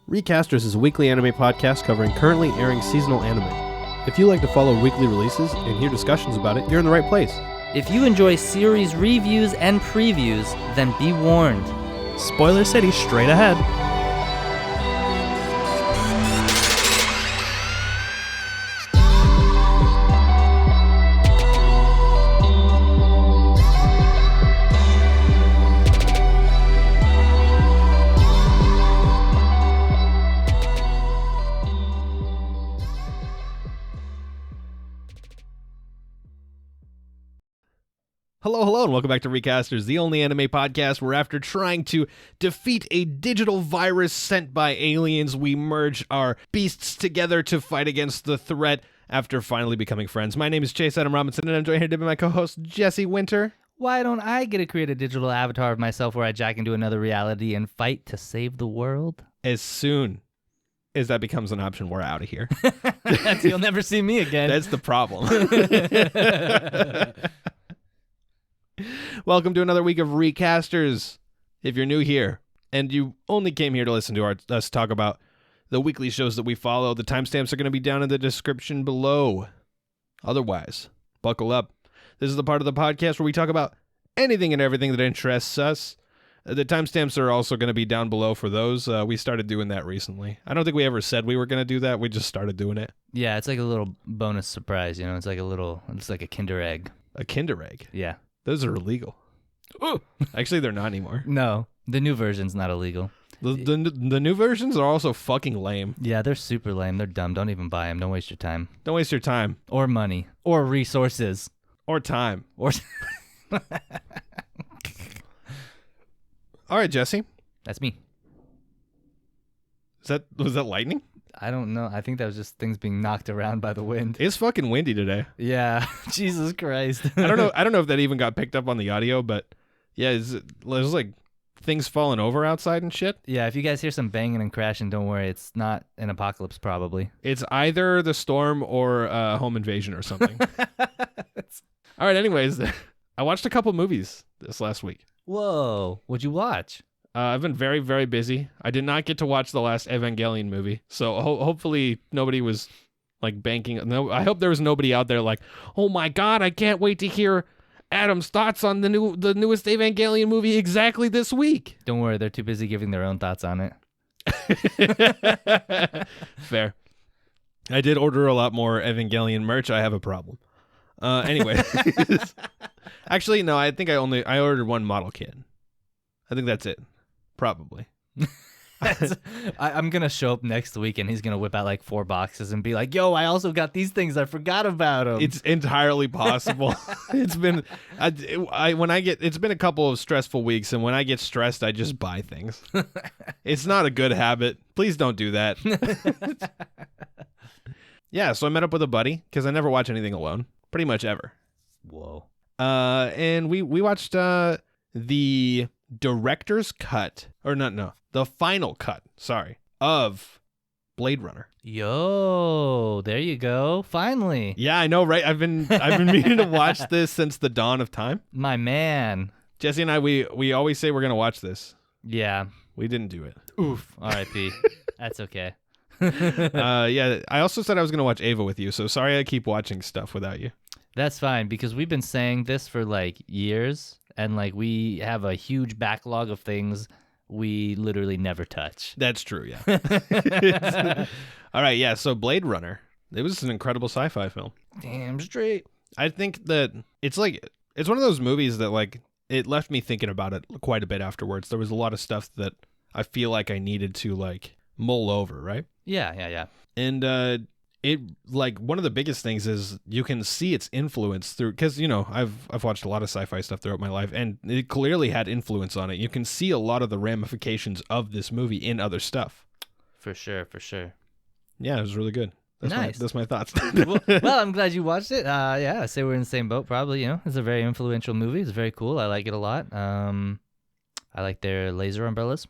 Recasters is a weekly anime podcast covering currently airing seasonal anime. If you like to follow weekly releases and hear discussions about it, you're in the right place. If you enjoy series reviews and previews, then be warned. Spoiler City straight ahead. Hello, and welcome back to Recasters, the only anime podcast where after trying to defeat a digital virus sent by aliens, we merge our beasts together to fight against the threat after finally becoming friends. My name is Chase Adam Robinson, and I'm joined here to be my co-host, Jesse Winter. Why don't I get to create a digital avatar of myself where I jack into another reality and fight to save the world? As soon as that becomes an option, we're out of here. You'll never see me again. That's the problem. Welcome to another week of Recasters. If you're new here and you only came here to listen to us talk about the weekly shows that we follow, the timestamps are going to be down in the description below. Otherwise, buckle up. This is the part of the podcast where we talk about anything and everything that interests us. The timestamps are also going to be down below for those. We started doing that recently. I don't think we ever said we were going to do that. We just started doing it. Yeah, it's like a little bonus surprise, you know? It's like a Kinder Egg. A Kinder Egg? Yeah. Those are illegal. Ooh. Actually, they're not anymore. No, the new version's not illegal. The new versions are also fucking lame. Yeah, they're super lame. They're dumb. Don't even buy them. Don't waste your time. Don't waste your time. Or money. Or resources. Or time. Or. All right, Jesse. That's me. Was that lightning? I don't know. I think that was just things being knocked around by the wind. It's fucking windy today. Yeah. Jesus Christ. I don't know if that even got picked up on the audio, but yeah, there's like things falling over outside and shit. Yeah, if you guys hear some banging and crashing, don't worry. It's not an apocalypse, probably. It's either the storm or a home invasion or something. All right, anyways, I watched a couple movies this last week. Whoa. What'd you watch? I've been very, very busy. I did not get to watch the last Evangelion movie, so hopefully nobody was like banking. No, I hope there was nobody out there like, oh my god, I can't wait to hear Adam's thoughts on the newest Evangelion movie exactly this week. Don't worry, they're too busy giving their own thoughts on it. Fair. I did order a lot more Evangelion merch. I have a problem. Anyway, actually, no. I think I ordered one model kit. I think that's it. Probably. I'm going to show up next week and he's going to whip out like 4 boxes and be like, yo, I also got these things. I forgot about them. It's entirely possible. It's been it's been a couple of stressful weeks, and when I get stressed, I just buy things. It's not a good habit. Please don't do that. Yeah, so I met up with a buddy because I never watch anything alone, pretty much ever. Whoa. And we watched the director's cut, the final cut, of Blade Runner. Yo, there you go. Finally. Yeah, I know, right? I've been meaning to watch this since the dawn of time. My man. Jesse and I, we always say we're going to watch this. Yeah. We didn't do it. Oof. R.I.P. That's okay. Yeah, I also said I was going to watch Ava with you, so sorry I keep watching stuff without you. That's fine, because we've been saying this for like years. And like we have a huge backlog of things we literally never touch. That's true, yeah. All right, yeah, so Blade Runner. It was an incredible sci-fi film. Damn straight. I think that it's one of those movies that like it left me thinking about it quite a bit afterwards. There was a lot of stuff that I feel like I needed to like mull over, right? Yeah. And it like one of the biggest things is you can see its influence through, because I've watched a lot of sci-fi stuff throughout my life, and it clearly had influence on it. You can see a lot of the ramifications of this movie in other stuff. For sure. Yeah, it was really good. That's my thoughts. well, I'm glad you watched it. Yeah, I say we're in the same boat probably. It's a very influential movie. It's very cool. I like it a lot. I like their laser umbrellas.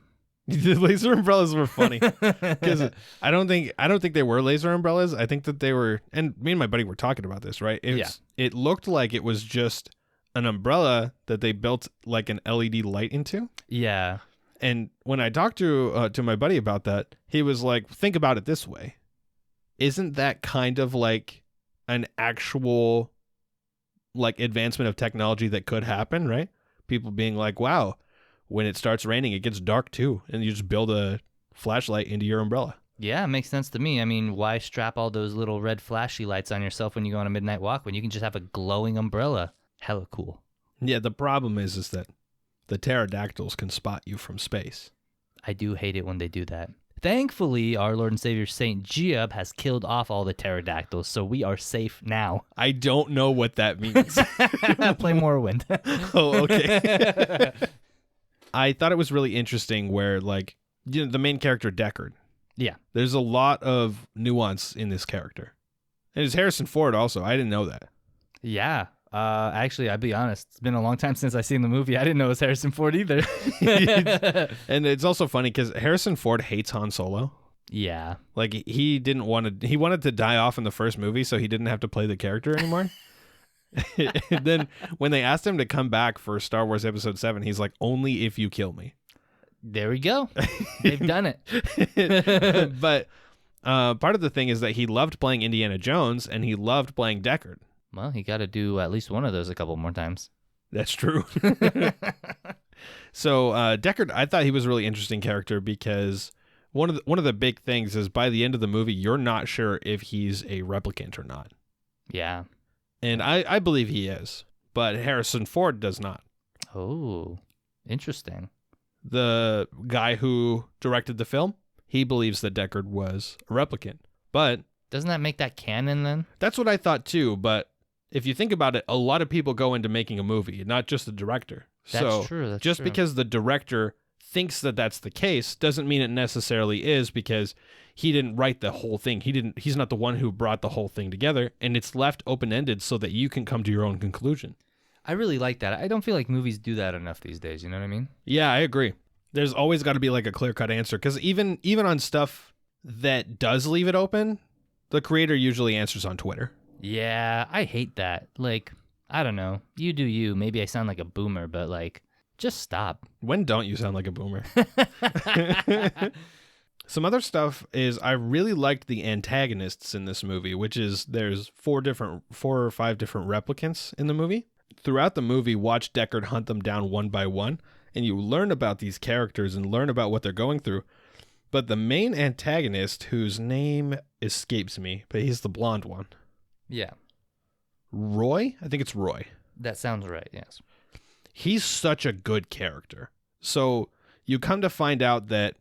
The laser umbrellas were funny because I don't think they were laser umbrellas. I think that they were, and me and my buddy were talking about this, right? It looked like it was just an umbrella that they built like an LED light into. Yeah. And when I talked to my buddy about that, he was like, think about it this way. Isn't that kind of like an actual like advancement of technology that could happen, right? People being like, wow, when it starts raining, it gets dark too. And you just build a flashlight into your umbrella. Yeah, it makes sense to me. I mean, why strap all those little red flashy lights on yourself when you go on a midnight walk when you can just have a glowing umbrella? Hella cool. Yeah, the problem is that the pterodactyls can spot you from space. I do hate it when they do that. Thankfully, our Lord and Savior Saint Giab has killed off all the pterodactyls, so we are safe now. I don't know what that means. Play Morrowind. Oh, okay. I thought it was really interesting where, like, you know, the main character, Deckard. Yeah. There's a lot of nuance in this character. And it's Harrison Ford also. I didn't know that. Yeah. Actually, I'll be honest. It's been a long time since I seen the movie. I didn't know it was Harrison Ford either. And it's also funny because Harrison Ford hates Han Solo. Yeah. Like, he wanted to die off in the first movie so he didn't have to play the character anymore. And then when they asked him to come back for Star Wars Episode 7, he's like, only if you kill me. There we go. They've done it. But part of the thing is that he loved playing Indiana Jones and he loved playing Deckard. Well, he got to do at least one of those a couple more times. That's true. So Deckard, I thought he was a really interesting character because one of the big things is by the end of the movie, you're not sure if he's a replicant or not. Yeah. And I believe he is, but Harrison Ford does not. Oh, interesting. The guy who directed the film, he believes that Deckard was a replicant. But doesn't that make that canon then? That's what I thought too, but if you think about it, a lot of people go into making a movie, not just the director. That's true. That's just true. because the director thinks that that's the case doesn't mean it necessarily is, because he didn't write the whole thing. He's not the one who brought the whole thing together, and it's left open-ended so that you can come to your own conclusion. I really like that. I don't feel like movies do that enough these days. You know what I mean? Yeah, I agree. There's always got to be like a clear-cut answer, because even on stuff that does leave it open, the creator usually answers on Twitter. Yeah, I hate that. Like, I don't know. You do you. Maybe I sound like a boomer, but like, just stop. When don't you sound like a boomer? Some other stuff is I really liked the antagonists in this movie, which is there's 4 or 5 different replicants in the movie. Throughout the movie, watch Deckard hunt them down one by one, and you learn about these characters and learn about what they're going through. But the main antagonist, whose name escapes me, but he's the blonde one. Yeah. Roy? I think it's Roy. That sounds right, yes. He's such a good character. So you come to find out that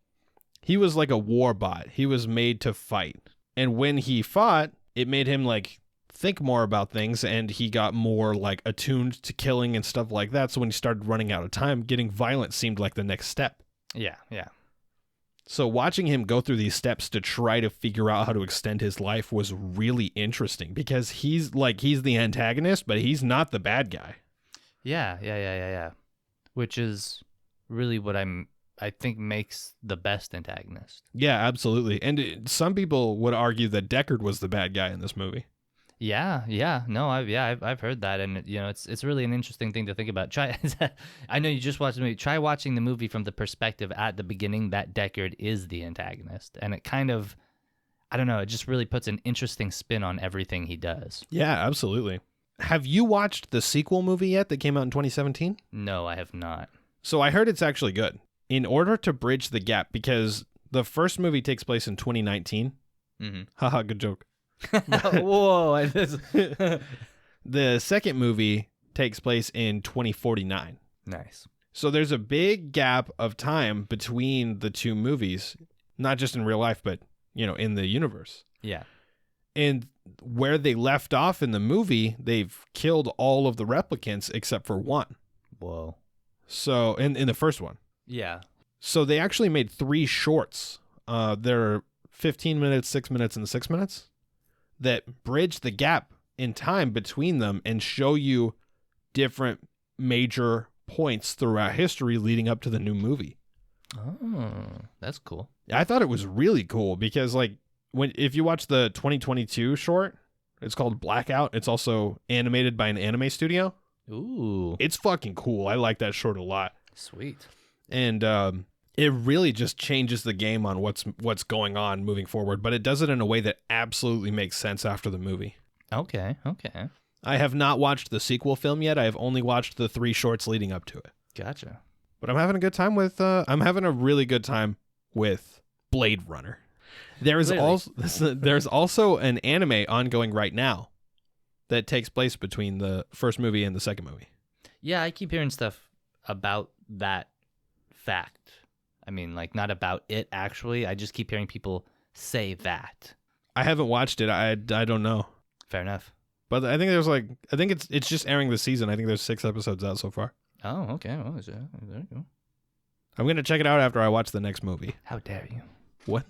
he was like a war bot. He was made to fight. And when he fought, it made him like think more about things, and he got more like attuned to killing and stuff like that. So when he started running out of time, getting violent seemed like the next step. Yeah. So watching him go through these steps to try to figure out how to extend his life was really interesting, because he's the antagonist, but he's not the bad guy. Yeah. Which is really what I think makes the best antagonist. Yeah, absolutely. And some people would argue that Deckard was the bad guy in this movie. Yeah. No, I've heard that, and you know, it's really an interesting thing to think about. I know you just watched the movie. Try watching the movie from the perspective at the beginning that Deckard is the antagonist, and it kind of, I don't know, it just really puts an interesting spin on everything he does. Yeah, absolutely. Have you watched the sequel movie yet that came out in 2017? No, I have not. So I heard it's actually good. In order to bridge the gap, because the first movie takes place in 2019. Mm-hmm. Haha, good joke. Whoa. The second movie takes place in 2049. Nice. So there's a big gap of time between the two movies, not just in real life, but, you know, in the universe. Yeah. And where they left off in the movie, they've killed all of the replicants except for one. Whoa. So in the first one. Yeah. So they actually made 3 shorts. They're 15 minutes, 6 minutes, and 6 minutes that bridge the gap in time between them and show you different major points throughout history leading up to the new movie. Oh, that's cool. I thought it was really cool because, like, if you watch the 2022 short, it's called Blackout. It's also animated by an anime studio. Ooh. It's fucking cool. I like that short a lot. Sweet. And it really just changes the game on what's going on moving forward, but it does it in a way that absolutely makes sense after the movie. Okay. I have not watched the sequel film yet. I have only watched the 3 shorts leading up to it. Gotcha. But I'm having a good time with I'm having a really good time with Blade Runner. There's also an anime ongoing right now that takes place between the first movie and the second movie. Yeah, I keep hearing stuff about that fact. I mean, like, not about it actually. I just keep hearing people say that. I haven't watched it. I don't know. Fair enough. But I think it's just airing this season. I think there's 6 episodes out so far. Oh, okay. Well, there you go. I'm going to check it out after I watch the next movie. How dare you? What?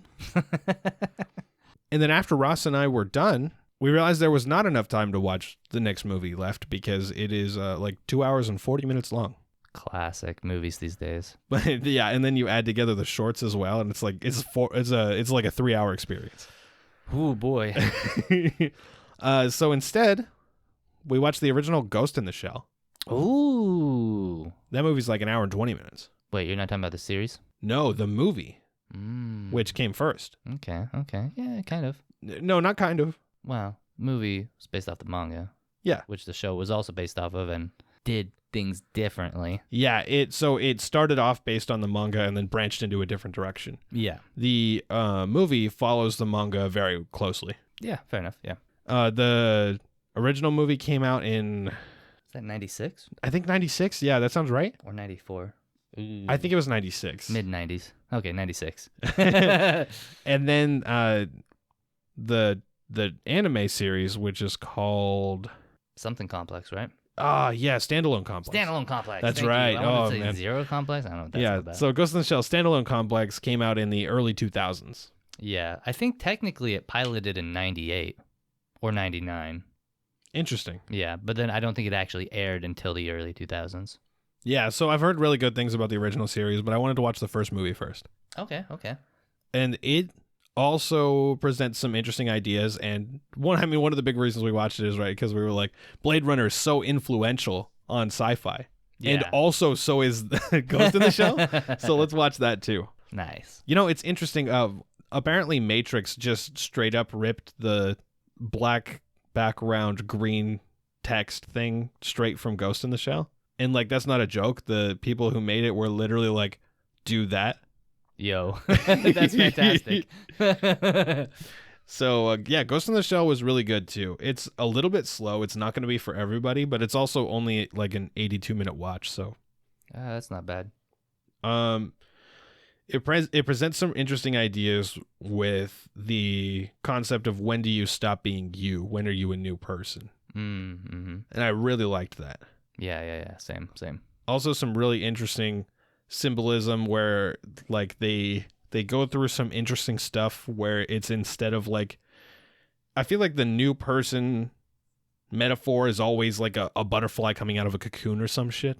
And then after Ross and I were done, we realized there was not enough time to watch the next movie left because it is like 2 hours and 40 minutes long. Classic movies these days. But yeah, and then you add together the shorts as well, and it's like it's like a 3-hour experience. Ooh, boy. So instead, we watched the original Ghost in the Shell. Ooh. That movie's like an hour and 20 minutes. Wait, you're not talking about the series? No, the movie, which came first. Okay. Yeah, kind of. No, not kind of. Well, movie was based off the manga. Yeah. Which the show was also based off of and did things differently. Yeah, it started off based on the manga and then branched into a different direction. Yeah. The movie follows the manga very closely. Yeah, fair enough. Yeah. The original movie came out in... Is that 96? I think 96. Yeah, that sounds right. Or 94? Ooh. I think it was 96. Mid-90s. Okay, 96. And then the anime series, which is called... Something Complex, right? Yeah, Standalone Complex. Standalone Complex. That's Thank right. You. I wanted to say man. Zero Complex? I don't know what that's yeah, about. so Ghost in the Shell Standalone Complex came out in the early 2000s. Yeah, I think technically it piloted in 98 or 99. Interesting. Yeah, but then I don't think it actually aired until the early 2000s. Yeah, so I've heard really good things about the original series, but I wanted to watch the first movie first. Okay. And it also presents some interesting ideas, and one of the big reasons we watched it is right because we were like, Blade Runner is so influential on sci-fi. Yeah. And also so is Ghost in the Shell. So let's watch that too. Nice. You know, it's interesting. Apparently Matrix just straight up ripped the black background green text thing straight from Ghost in the Shell. And like, that's not a joke. The people who made it were literally like, do that. Yo, that's fantastic. So yeah, Ghost in the Shell was really good too. It's a little bit slow. It's not going to be for everybody, but it's also only like an 82-minute watch. So that's not bad. It presents some interesting ideas with the concept of when do you stop being you? When are you a new person? Mm-hmm. And I really liked that. Yeah. Same. Also, some really interesting symbolism where like they go through some interesting stuff where it's instead of like, I feel like the new person metaphor is always like a butterfly coming out of a cocoon or some shit.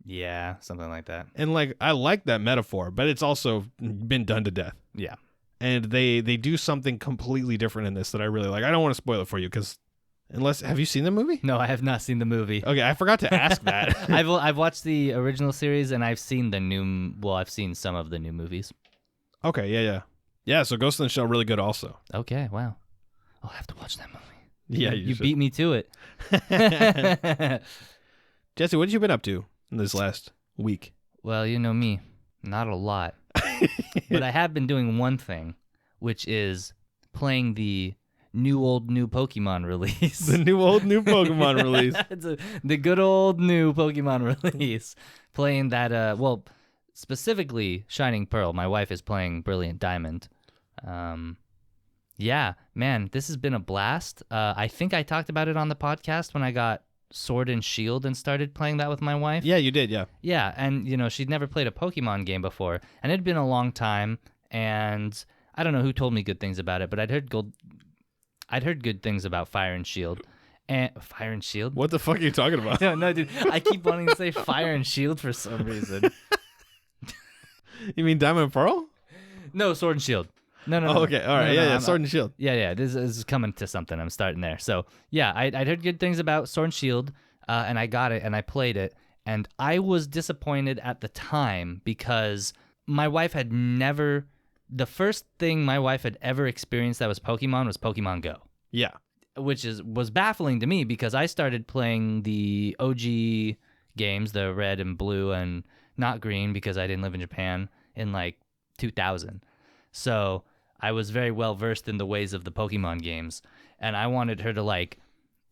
Yeah, something like that. And like, I like that metaphor, but it's also been done to death. Yeah. And they do something completely different in this that I really like. I don't want to spoil it for you because have you seen the movie? No, I have not seen the movie. Okay, I forgot to ask that. I've watched the original series and I've seen I've seen some of the new movies. Okay, yeah. Yeah, so Ghost in the Shell really good also. Okay, wow. I'll have to watch that movie. Yeah, you beat me to it. Jesse, what have you been up to in this last week? Well, you know me, not a lot. But I have been doing one thing, which is playing the new Pokemon release. The new Pokemon release. The good old new Pokemon release. Playing that, specifically Shining Pearl. My wife is playing Brilliant Diamond. Yeah, man, this has been a blast. I think I talked about it on the podcast when I got Sword and Shield and started playing that with my wife. Yeah, you did, yeah. Yeah, and she'd never played a Pokemon game before, and it had been a long time, and I don't know who told me good things about it, but I'd heard good things about Fire and Shield. And Fire and Shield? What the fuck are you talking about? No, dude, I keep wanting to say Fire and Shield for some reason. You mean Diamond and Pearl? No, Sword and Shield. No. Oh, okay. All right. Yeah. Sword and Shield. Yeah. This is coming to something. I'm starting there. So, yeah, I'd heard good things about Sword and Shield, and I got it, and I played it, and I was disappointed at the time because my wife had never. The first thing my wife had ever experienced that was Pokemon Go. Yeah. Which was baffling to me because I started playing the OG games, the red and blue and not green because I didn't live in Japan in like 2000. So I was very well versed in the ways of the Pokemon games, and I wanted her to like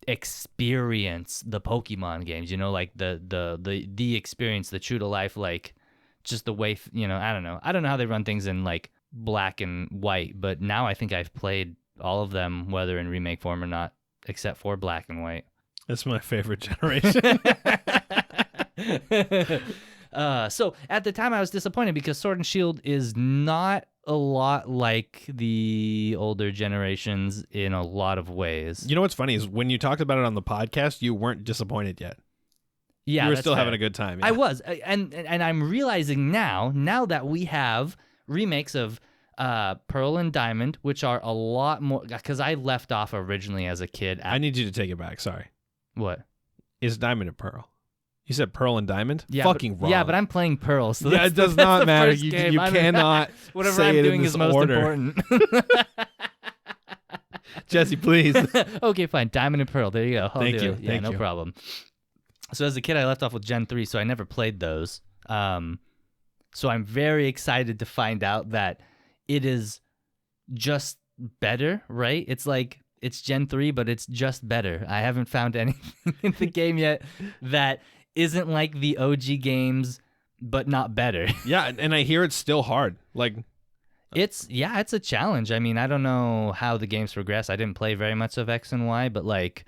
experience the Pokemon games, you know, like the experience, the true to life, like just the way, you know, I don't know how they run things in like black and white, but now I think I've played all of them, whether in remake form or not, except for black and white. That's my favorite generation. So at the time I was disappointed because Sword and Shield is not a lot like the older generations in a lot of ways. You know what's funny is when you talked about it on the podcast, you weren't disappointed yet. Yeah, you were still having a good time. Yeah. I was, and I'm realizing now that we have remakes of Pearl and Diamond, which are a lot more, because I left off originally as a kid. I need you to take it back. Sorry. What? Is Diamond and Pearl? You said Pearl and Diamond? Yeah, Fucking wrong. Yeah, but I'm playing Pearl, so yeah, it does not matter. You game. cannot whatever say I'm it doing in this is most order. important. Jesse, please. Okay, fine. Diamond and Pearl. There you go. I'll Thank do you. it. Yeah, Thank no you. problem. So as a kid, I left off with Gen 3, so I never played those. So I'm very excited to find out that it is just better, right? It's like, it's Gen 3, but it's just better. I haven't found anything in the game yet that isn't like the OG games, but not better. Yeah, and I hear it's still hard. Like, it's a challenge. I mean, I don't know how the games progress. I didn't play very much of X and Y, but like,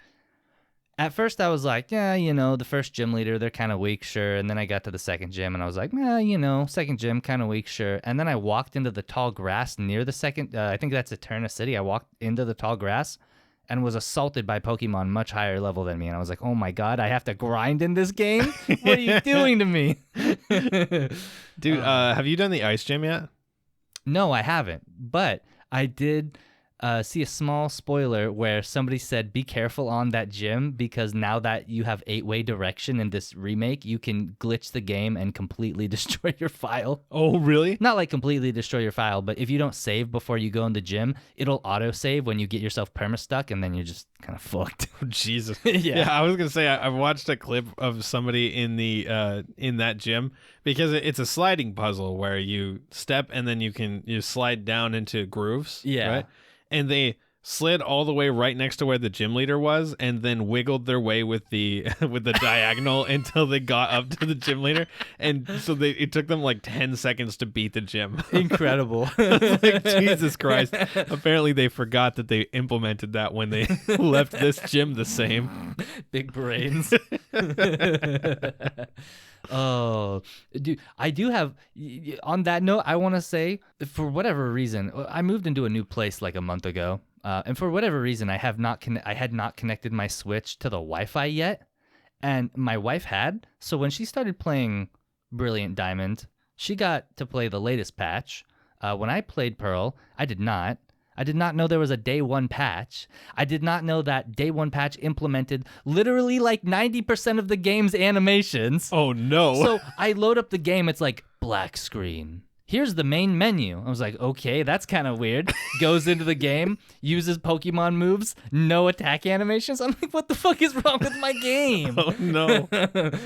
at first I was like, yeah, you know, the first gym leader, they're kind of weak, sure. And then I got to the second gym and I was like, yeah, you know, second gym, kind of weak, sure. And then I walked into the tall grass near the second, I think that's Eterna City. I walked into the tall grass and was assaulted by Pokemon much higher level than me. And I was like, oh my God, I have to grind in this game? What are you doing to me? dude, have you done the ice gym yet? No, I haven't. But I did see a small spoiler where somebody said, be careful on that gym because now that you have 8-way direction in this remake, you can glitch the game and completely destroy your file. Oh, really? Not like completely destroy your file, but if you don't save before you go in the gym, it'll auto-save when you get yourself perma-stuck, and then you're just kind of fucked. Oh, Jesus. Yeah. I was going to say, I watched a clip of somebody in the in that gym because it's a sliding puzzle where you step and then you slide down into grooves. Yeah. Right? And they slid all the way right next to where the gym leader was and then wiggled their way with the with the diagonal until they got up to the gym leader. And so it took them like 10 seconds to beat the gym. Incredible. Like, Jesus Christ. Apparently they forgot that they implemented that when they left this gym the same. Big brains. Oh, dude, I do have, on that note, I want to say, for whatever reason, I moved into a new place like a month ago. And for whatever reason, I had not connected my Switch to the Wi-Fi yet. And my wife had. So when she started playing Brilliant Diamond, she got to play the latest patch. When I played Pearl, I did not. I did not know there was a day one patch. I did not know that day one patch implemented literally like 90% of the game's animations. Oh, no. So I load up the game. It's like black screen. Here's the main menu. I was like, okay, that's kind of weird. Goes into the game, uses Pokemon moves, no attack animations. I'm like, what the fuck is wrong with my game? Oh, no.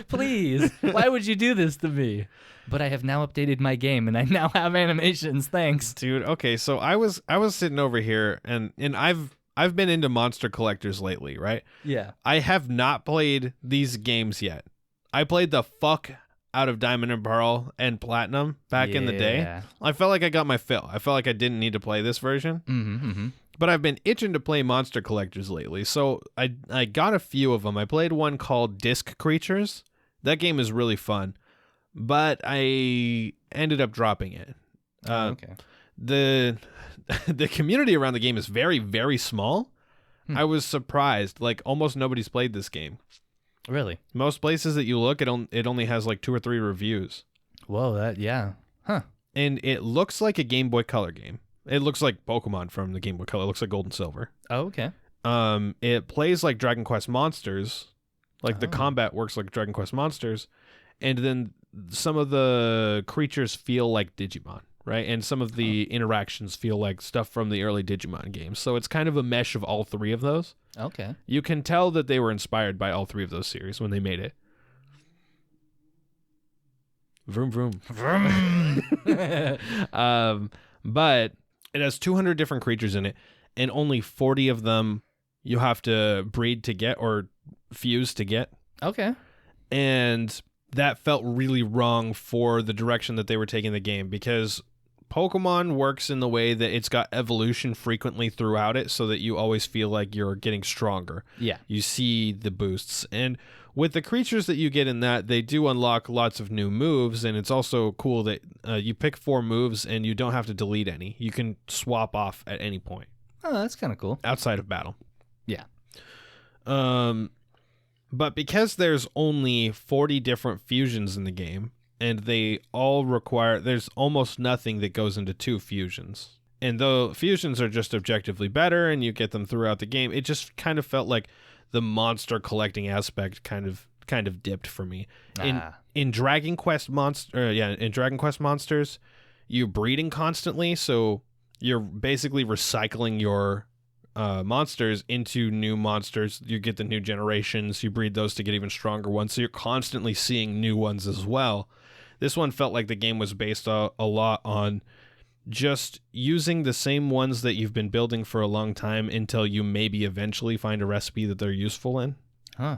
Please, why would you do this to me? But I have now updated my game, and I now have animations. Thanks, dude. Okay, so I was sitting over here, and I've been into monster collectors lately, right? Yeah. I have not played these games yet. I played the fuck out of Diamond and Pearl and Platinum back in the day. I felt like I got my fill. I felt like I didn't need to play this version. Mm-hmm. But I've been itching to play monster collectors lately, so I got a few of them. I played one called Disc Creatures. That game is really fun. But I ended up dropping it. Okay. The community around the game is very, very small. I was surprised. Like, almost nobody's played this game. Really? Most places that you look, it only has like 2 or 3 reviews. Whoa, yeah. Huh. And it looks like a Game Boy Color game. It looks like Pokemon from the Game Boy Color. It looks like Gold and Silver. Oh, okay. It plays like Dragon Quest Monsters. Like, the combat works like Dragon Quest Monsters. And then some of the creatures feel like Digimon, right? And some of the interactions feel like stuff from the early Digimon games. So it's kind of a mesh of all three of those. Okay. You can tell that they were inspired by all three of those series when they made it. Vroom, vroom. But it has 200 different creatures in it, and only 40 of them you have to breed to get or fuse to get. Okay. And that felt really wrong for the direction that they were taking the game, because Pokemon works in the way that it's got evolution frequently throughout it so that you always feel like you're getting stronger. Yeah. You see the boosts. And with the creatures that you get in that, they do unlock lots of new moves, and it's also cool that you pick 4 moves and you don't have to delete any. You can swap off at any point. Oh, that's kind of cool. Outside of battle. Yeah. But because there's only 40 different fusions in the game, and they all require, there's almost nothing that goes into 2 fusions. And though fusions are just objectively better and you get them throughout the game, it just kind of felt like the monster collecting aspect kind of dipped for me. In Dragon Quest monsters, you're breeding constantly, so you're basically recycling your monsters into new monsters. You get the new generations, you breed those to get even stronger ones, so you're constantly seeing new ones as well. This one felt like the game was based a lot on just using the same ones that you've been building for a long time until you maybe eventually find a recipe that they're useful in. Huh.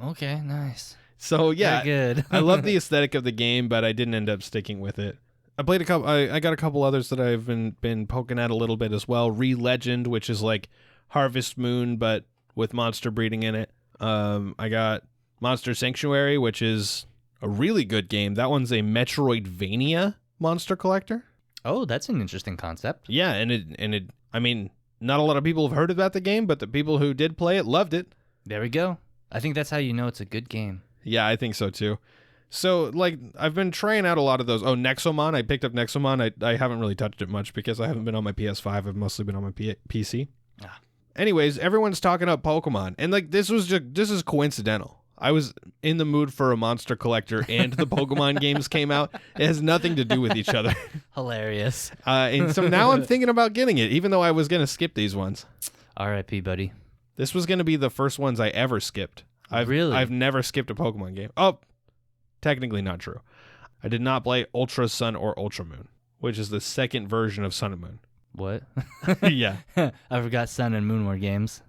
Okay, nice. So yeah, very good. I love the aesthetic of the game, but I didn't end up sticking with it. I played a couple. I got a couple others that I've been poking at a little bit as well. Re-Legend, which is like Harvest Moon but with monster breeding in it. I got Monster Sanctuary, which is a really good game. That one's a Metroidvania monster collector. Oh, that's an interesting concept. Yeah, and it. I mean, not a lot of people have heard about the game, but the people who did play it loved it. There we go. I think that's how you know it's a good game. Yeah, I think so too. So, like, I've been trying out a lot of those. Oh, Nexomon. I picked up Nexomon. I haven't really touched it much because I haven't been on my PS5. I've mostly been on my PC. Anyways, everyone's talking about Pokemon. And, like, this is coincidental. I was in the mood for a monster collector and the Pokemon games came out. It has nothing to do with each other. Hilarious. And so now I'm thinking about getting it, even though I was going to skip these ones. R.I.P., buddy. This was going to be the first ones I ever skipped. I've never skipped a Pokemon game. Oh, technically not true. I did not play Ultra Sun or Ultra Moon, which is the second version of Sun and Moon. What? Yeah. I forgot Sun and Moon were games.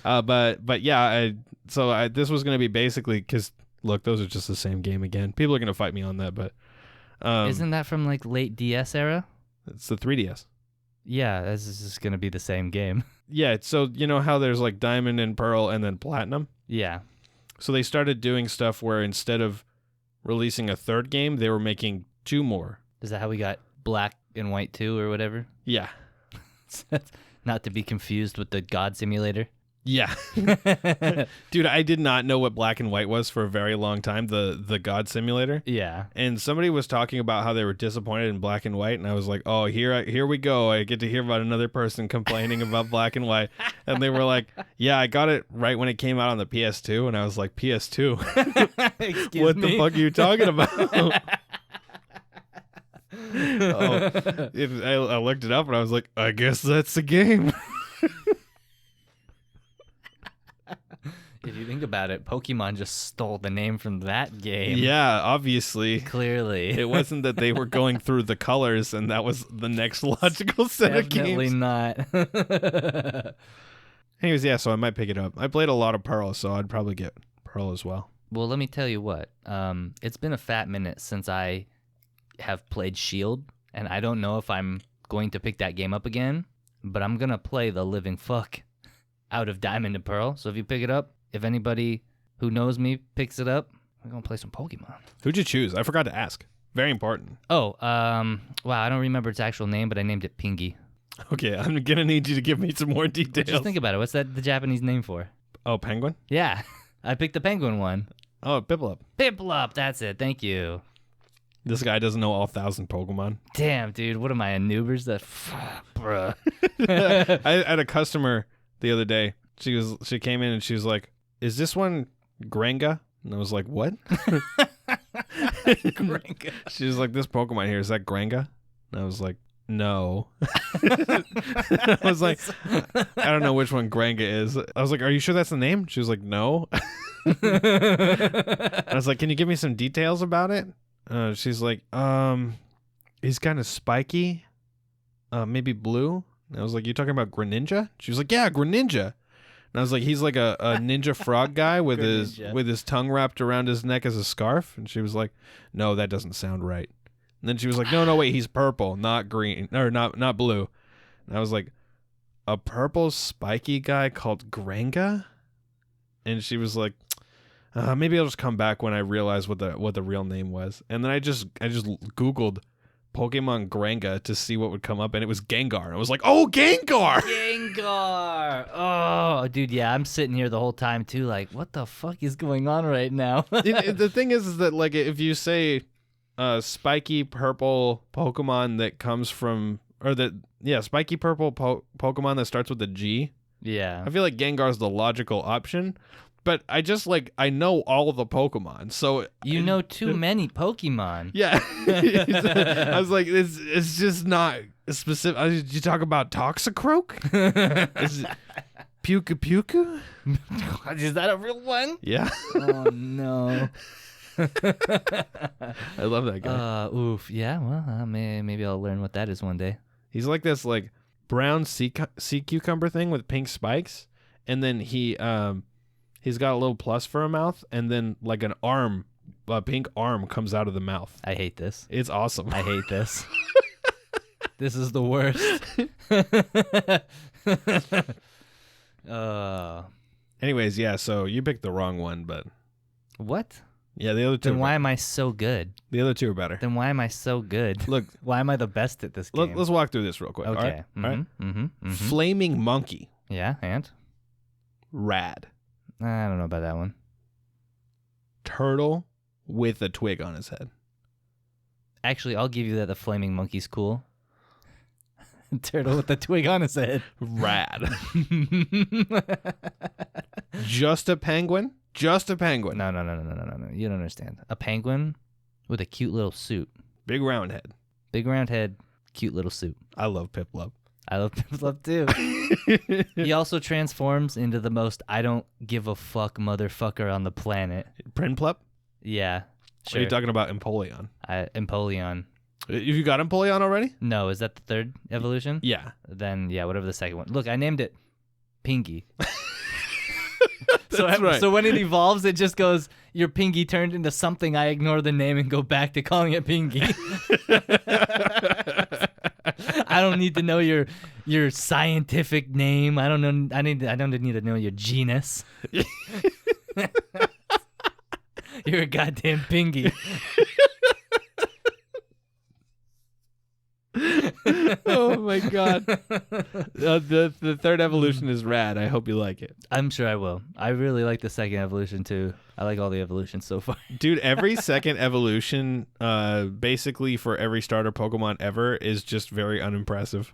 But yeah, this was going to be basically, because, look, those are just the same game again. People are going to fight me on that, but... Isn't that from, like, late DS era? It's the 3DS. Yeah, this is just going to be the same game. Yeah, so you know how there's, like, Diamond and Pearl and then Platinum? Yeah. So they started doing stuff where instead of releasing a third game, they were making 2 more. Is that how we got Black and White 2 or whatever? Yeah. Not to be confused with the God Simulator. Yeah. Dude, I did not know what Black and White was for a very long time, the God Simulator. Yeah. And somebody was talking about how they were disappointed in Black and White, and I was like, oh, here we go. I get to hear about another person complaining about Black and White. And they were like, yeah, I got it right when it came out on the PS2. And I was like, PS2? What the fuck are you talking about? I looked it up and I was like, I guess that's the game. If you think about it, Pokemon just stole the name from that game. Yeah, obviously. Clearly. It wasn't that they were going through the colors and that was the next logical set of games. Definitely not. Anyways, yeah, so I might pick it up. I played a lot of Pearl, so I'd probably get Pearl as well. Well, let me tell you what. It's been a fat minute since I have played Shield, and I don't know if I'm going to pick that game up again, but I'm going to play the living fuck out of Diamond and Pearl. So if you pick it up, if anybody who knows me picks it up, we're going to play some Pokemon. Who'd you choose? I forgot to ask. Very important. Oh, wow, I don't remember its actual name, but I named it Pingy. Okay, I'm going to need you to give me some more details. Just think about it. What's that the Japanese name for? Oh, Penguin? Yeah, I picked the penguin one. Oh, Piplup. Piplup, that's it. Thank you. This guy doesn't know all 1,000 Pokemon. Damn, dude, what am I, a noobers? Bruh. I had a customer the other day. She came in and she was like, is this one Grenga? And I was like, what? Grenga. She was like, this Pokemon here, is that Grenga? And I was like, no. I was like, I don't know which one Grenga is. I was like, are you sure that's the name? She was like, no. I was like, can you give me some details about it? She's like, he's kind of spiky, maybe blue. And I was like, you talking about Greninja? She was like, yeah, Greninja. And I was like, he's like a ninja frog guy with his tongue wrapped around his neck as a scarf. And she was like, no, that doesn't sound right. And then she was like, no, wait, he's purple, not green, or not blue. And I was like, a purple spiky guy called Grenga? And she was like, maybe I'll just come back when I realize what the real name was. And then I just Googled Pokemon Grenga to see what would come up, and it was Gengar. I was like, oh, Gengar! Gengar! Oh, dude, yeah, I'm sitting here the whole time, too, like, what the fuck is going on right now? The thing is that, like, if you say spiky purple Pokemon that comes from, spiky purple Pokemon that starts with a G, yeah. I feel like Gengar's the logical option. But I know all of the Pokemon, so you know too many Pokemon. Yeah, I was like, it's just not specific. Did you talk about Toxicroak? Is it Puka? Is that a real one? Yeah. Oh no. I love that guy. Oof. Yeah. Well, maybe I'll learn what that is one day. He's like this like brown sea cucumber thing with pink spikes, and then he's got a little plus for a mouth, and then like a pink arm comes out of the mouth. I hate this. It's awesome. I hate this. This is the worst. Anyways, yeah, so you picked the wrong one, but... What? Yeah, the other two Then why am I so good? The other two are better. Then why am I so good? Look, why am I the best at this game? Let's walk through this real quick. Okay. All right? Mm-hmm. Flaming Monkey. Yeah, and? Rad. I don't know about that one. Turtle with a twig on his head. Actually, I'll give you that the flaming monkey's cool. Turtle with the twig on his head. Rad. Just a penguin? Just a penguin. No. You don't understand. A penguin with a cute little suit. Big round head. Big round head, cute little suit. I love Piplup. I love Piplup too. He also transforms into the most I don't give a fuck motherfucker on the planet. Prinplup? Yeah. Sure. Are you talking about Empoleon? Empoleon. You got Empoleon already? No, is that the third evolution? Yeah. Then, yeah, whatever the second one. Look, I named it Pingy. That's right. So when it evolves, it just goes, your Pingy turned into something. I ignore the name and go back to calling it Pingy. I don't need to know your scientific name. I don't know. I don't need to know your genus. You're a goddamn Pingy. Oh my god. The third evolution is rad. I hope you like it. I'm sure I will. I really like the second evolution too. I like all the evolutions so far. Dude, every second evolution, basically for every starter Pokemon ever, is just very unimpressive.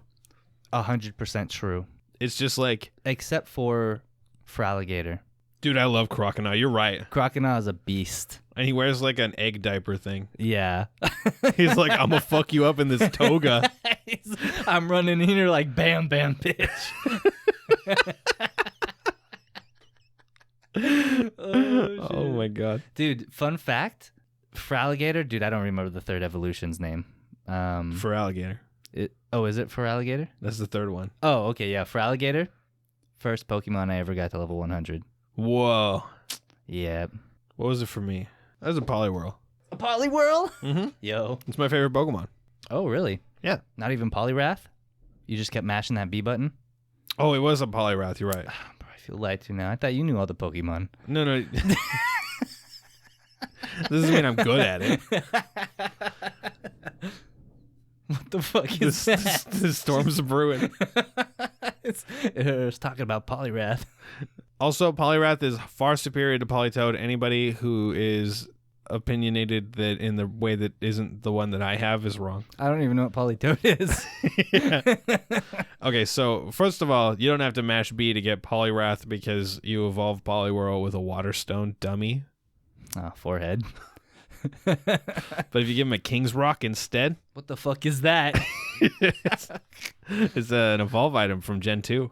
100% true. It's just like... Except for Fraligator. Dude, I love Crocodile. You're right. Crocodile is a beast. And he wears like an egg diaper thing. Yeah. He's like, I'm gonna fuck you up in this toga. I'm running in here like bam, bam, bitch. Oh my god. Dude, fun fact. Fraligator, dude, I don't remember the third evolution's name. For alligator. Is it for alligator? That's the third one. Oh, okay, yeah. Fraligator. First Pokemon I ever got to level 100. Whoa. Yeah. What was it for me? That was a Poliwhirl. A Poliwhirl? Mm-hmm. Yo. It's my favorite Pokemon. Oh, really? Yeah. Not even Poliwrath? You just kept mashing that B button? Oh, it was a Poliwrath. You're right. I feel lied to now. I thought you knew all the Pokemon. No. This doesn't mean I'm good at it. What the fuck is that? The storm's brewing. It's talking about Poliwrath. Also, Poliwrath is far superior to Politoed. Anybody who is opinionated that in the way that isn't the one that I have is wrong. I don't even know what Politoed is. Okay, so first of all, you don't have to mash B to get Poliwrath because you evolve Poliwhirl with a Water Stone dummy. Oh, forehead. But if you give him a King's Rock instead, What the fuck is that? it's an evolve item from Gen 2.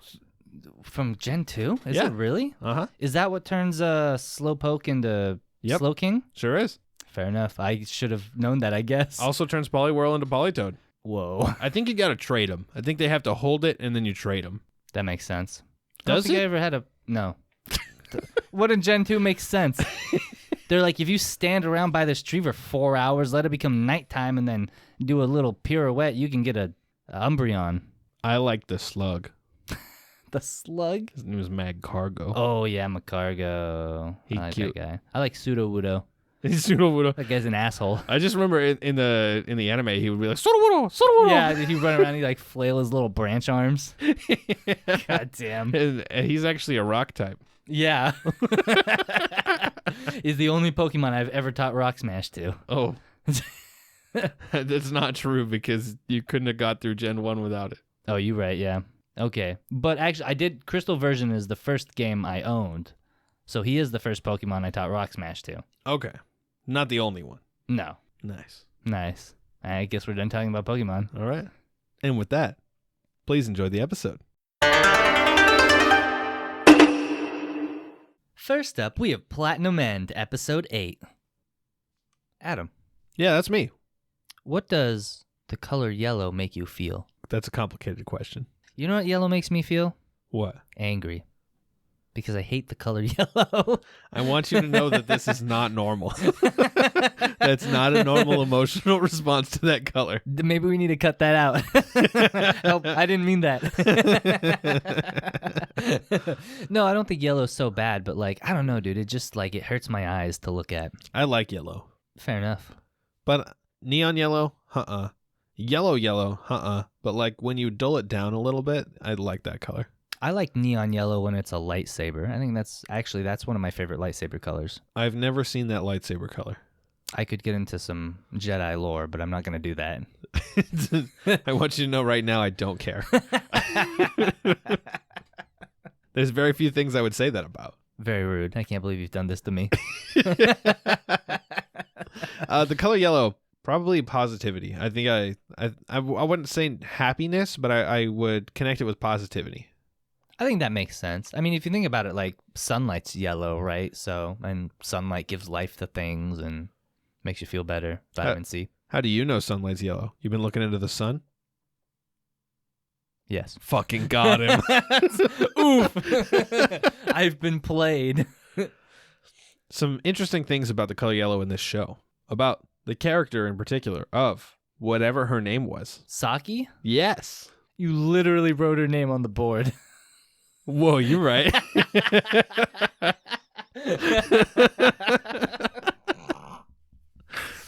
From Gen 2? Is Yeah. it really? Uh-huh. Is that what turns Slowpoke into Yep. Slowking? Sure is. Fair enough. I should have known that, I guess. Also turns Poliwhirl into Politoed. Whoa. I think you got to trade them. I think they have to hold it and then you trade them. That makes sense. Does I don't think it? I ever had a... No. What in Gen 2 makes sense? They're like, if you stand around by this tree for 4 hours, let it become nighttime, and then do a little pirouette, you can get a Umbreon. I like the slug. The slug? His name is Magcargo. Oh, yeah, Macargo. He I like cute. that guy. I like Sudowoodo. He's Sudowoodo. That guy's an asshole. I just remember in the anime he would be like Sudowoodo. Yeah, he run around, he like flail his little branch arms. God damn. And he's actually a rock type. Yeah. Is the only Pokemon I've ever taught Rock Smash to. Oh. That's not true because you couldn't have got through Gen 1 without it. Oh, you're right, yeah. Okay. But actually, Crystal Version is the first game I owned. So he is the first Pokemon I taught Rock Smash to. Okay. Not the only one. No. Nice. Nice. I guess we're done talking about Pokemon. All right. And with that, please enjoy the episode. First up, we have Platinum End, Episode 8. Adam, Yeah, that's me. what does the color yellow make you feel? That's a complicated question. You know what yellow makes me feel? What? Angry. Because I hate the color yellow. I want you to know that this is not normal. That's not a normal emotional response to that color. Maybe we need to cut that out. Nope, I didn't mean that. No, I don't think yellow's so bad, but like, I don't know, dude. It just like, it hurts my eyes to look at. I like yellow. Fair enough. But neon yellow, Yellow, But like when you dull it down a little bit, I like that color. I like neon yellow when it's a lightsaber. I think that's one of my favorite lightsaber colors. I've never seen that lightsaber color. I could get into some Jedi lore, but I'm not going to do that. I want you to know right now I don't care. There's very few things I would say that about. Very rude. I can't believe you've done this to me. The color yellow, probably positivity. I think I wouldn't say happiness, but I would connect it with positivity. I think that makes sense. I mean, if you think about it, like sunlight's yellow, right? So, and sunlight gives life to things and makes you feel better. Vitamin C. How do you know sunlight's yellow? You've been looking into the sun? Yes. Fucking got him. Oof. I've been played. Some interesting things about the color yellow in this show. About the character in particular of whatever her name was. Saki? Yes. You literally wrote her name on the board. Whoa, you're right.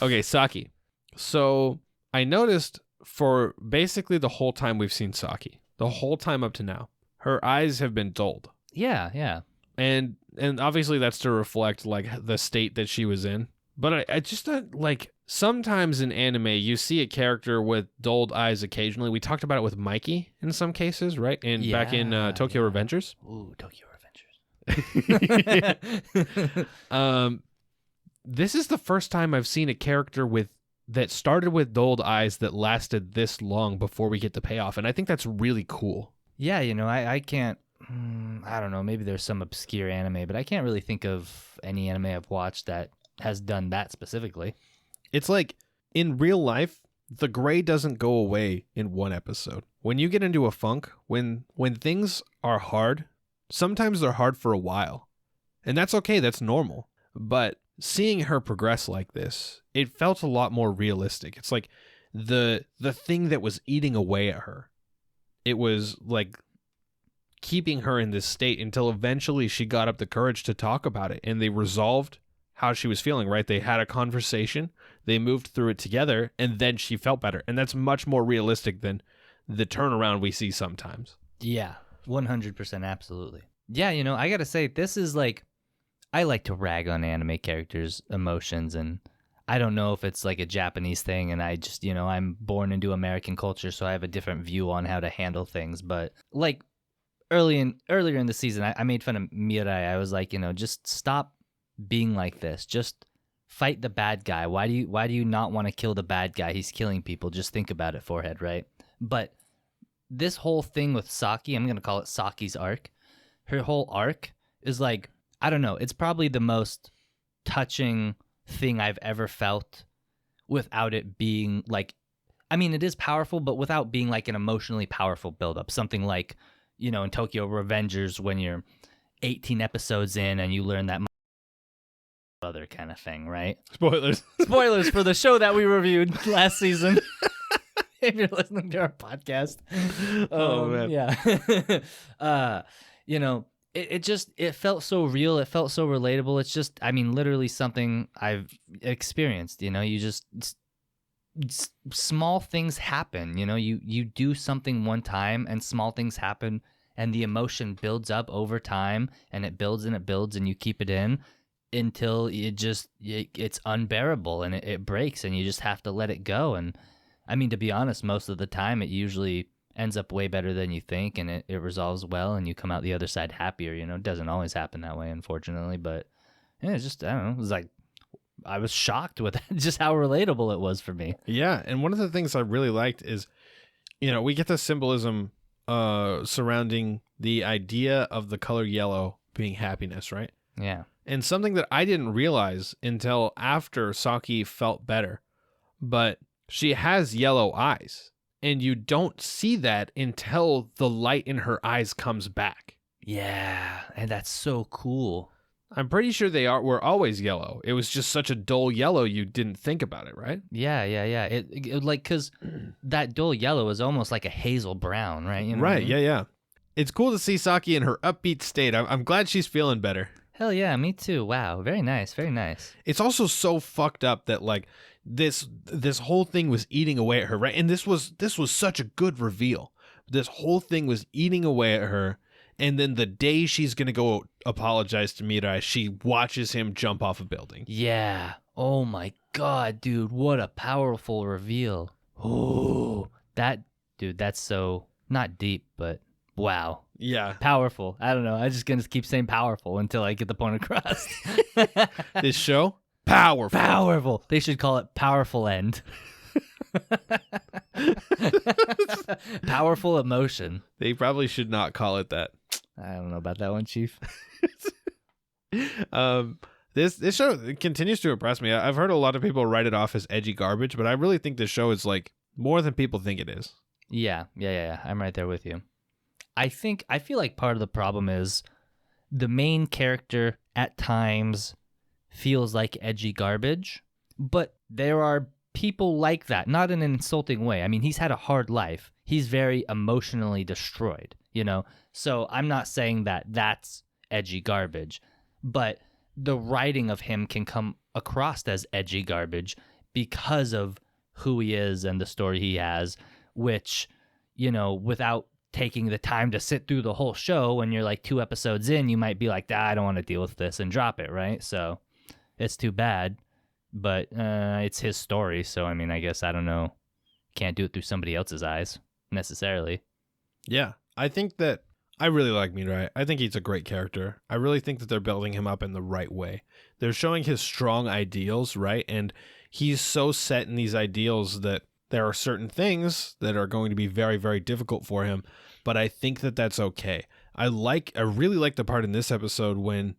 Okay, Saki. So I noticed for basically the whole time we've seen Saki, the whole time up to now, her eyes have been dulled. Yeah. And obviously that's to reflect like the state that she was in. But I just like sometimes in anime you see a character with dulled eyes occasionally. We talked about it with Mikey in some cases, right? Back in Tokyo Revengers. Ooh, Tokyo Revengers. This is the first time I've seen a character that started with dulled eyes that lasted this long before we get the payoff, and I think that's really cool. Yeah, I can't. I don't know. Maybe there's some obscure anime, but I can't really think of any anime I've watched that has done that specifically. It's like in real life, the gray doesn't go away in one episode. When you get into a funk, when things are hard, sometimes they're hard for a while, and that's okay. That's normal. But seeing her progress like this, it felt a lot more realistic. It's like the thing that was eating away at her, it was like keeping her in this state until eventually she got up the courage to talk about it, and they resolved how she was feeling, right? They had a conversation, they moved through it together, and then she felt better. And that's much more realistic than the turnaround we see sometimes. Yeah, 100%, absolutely. Yeah, I gotta say, this is like, I like to rag on anime characters' emotions, and I don't know if it's like a Japanese thing, and I just, I'm born into American culture, so I have a different view on how to handle things. But like earlier in the season, I made fun of Mirai. I was like, just stop being like this. Just fight the bad guy. Why do you not want to kill the bad guy? He's killing people. Just think about it, forehead, right? But this whole thing with Saki, I'm going to call it Saki's arc. Her whole arc is like, I don't know, it's probably the most touching thing I've ever felt without it being like, I mean, it is powerful, but without being like an emotionally powerful buildup. Something like, in Tokyo Revengers when you're 18 episodes in and you learn that other kind of thing, right? Spoilers. Spoilers for the show that we reviewed last season. If you're listening to our podcast. Oh, man. Yeah. It felt so real. It felt so relatable. It's just, I mean, literally something I've experienced, you just, small things happen, you do something one time and small things happen and the emotion builds up over time and it builds and you keep it in until it's unbearable and it breaks and you just have to let it go. And I mean, to be honest, most of the time it usually ends up way better than you think and it resolves well and you come out the other side happier. It doesn't always happen that way, unfortunately, but yeah, it's just, I don't know, it was like, I was shocked with just how relatable it was for me. Yeah, and one of the things I really liked is, we get the symbolism surrounding the idea of the color yellow being happiness, right? Yeah. And something that I didn't realize until after Saki felt better, but she has yellow eyes, and you don't see that until the light in her eyes comes back. Yeah, and that's so cool. I'm pretty sure were always yellow. It was just such a dull yellow you didn't think about it, right? Yeah. It like, because that dull yellow is almost like a hazel brown, right? You know right, what I mean? yeah. It's cool to see Saki in her upbeat state. I'm glad she's feeling better. Hell yeah, me too. Wow, very nice, very nice. It's also so fucked up that like this whole thing was eating away at her, right? And this was such a good reveal. This whole thing was eating away at her. And then the day she's going to go apologize to Mirai, she watches him jump off a building. Yeah. Oh my God, dude. What a powerful reveal. Oh, that's so not deep, but wow. Yeah. Powerful. I don't know. I'm just going to keep saying powerful until I get the point across. This show? Powerful. Powerful. They should call it Powerful End. Powerful emotion. They probably should not call it that. I don't know about that one, Chief. This show continues to impress me. I've heard a lot of people write it off as edgy garbage, but I really think this show is like more than people think it is. Yeah. I'm right there with you. I feel like part of the problem is the main character at times feels like edgy garbage, but there are people like that, not in an insulting way. I mean, he's had a hard life. He's very emotionally destroyed, So I'm not saying that that's edgy garbage, but the writing of him can come across as edgy garbage because of who he is and the story he has, which, without taking the time to sit through the whole show, when you're like 2 episodes in, you might be like, I don't want to deal with this and drop it, right? So it's too bad. But it's his story, so I mean, I guess, I don't know, can't do it through somebody else's eyes necessarily. Yeah, I think that I really like Mirai. I think he's a great character. I really think that they're building him up in the right way. They're showing his strong ideals, right? And he's so set in these ideals that there are certain things that are going to be very, very difficult for him, but I think that that's okay. I really like the part in this episode when,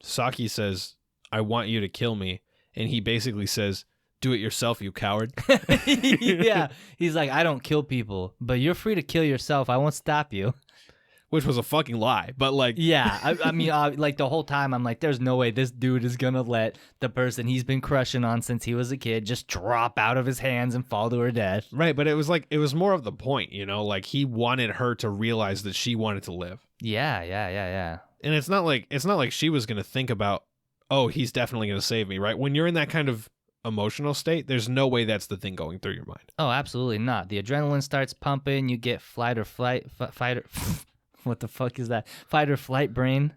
Saki says, I want you to kill me. And he basically says, do it yourself, you coward. Yeah. He's like, I don't kill people, but you're free to kill yourself. I won't stop you. Which was a fucking lie. But like, yeah, I mean, like the whole time I'm like, there's no way this dude is going to let the person he's been crushing on since he was a kid just drop out of his hands and fall to her death. Right. But it was more of the point, like he wanted her to realize that she wanted to live. Yeah. And it's not like she was going to think about, oh, he's definitely going to save me, right? When you're in that kind of emotional state, there's no way that's the thing going through your mind. Oh, absolutely not. The adrenaline starts pumping. You get fight or flight. What the fuck is that? Fight or flight brain.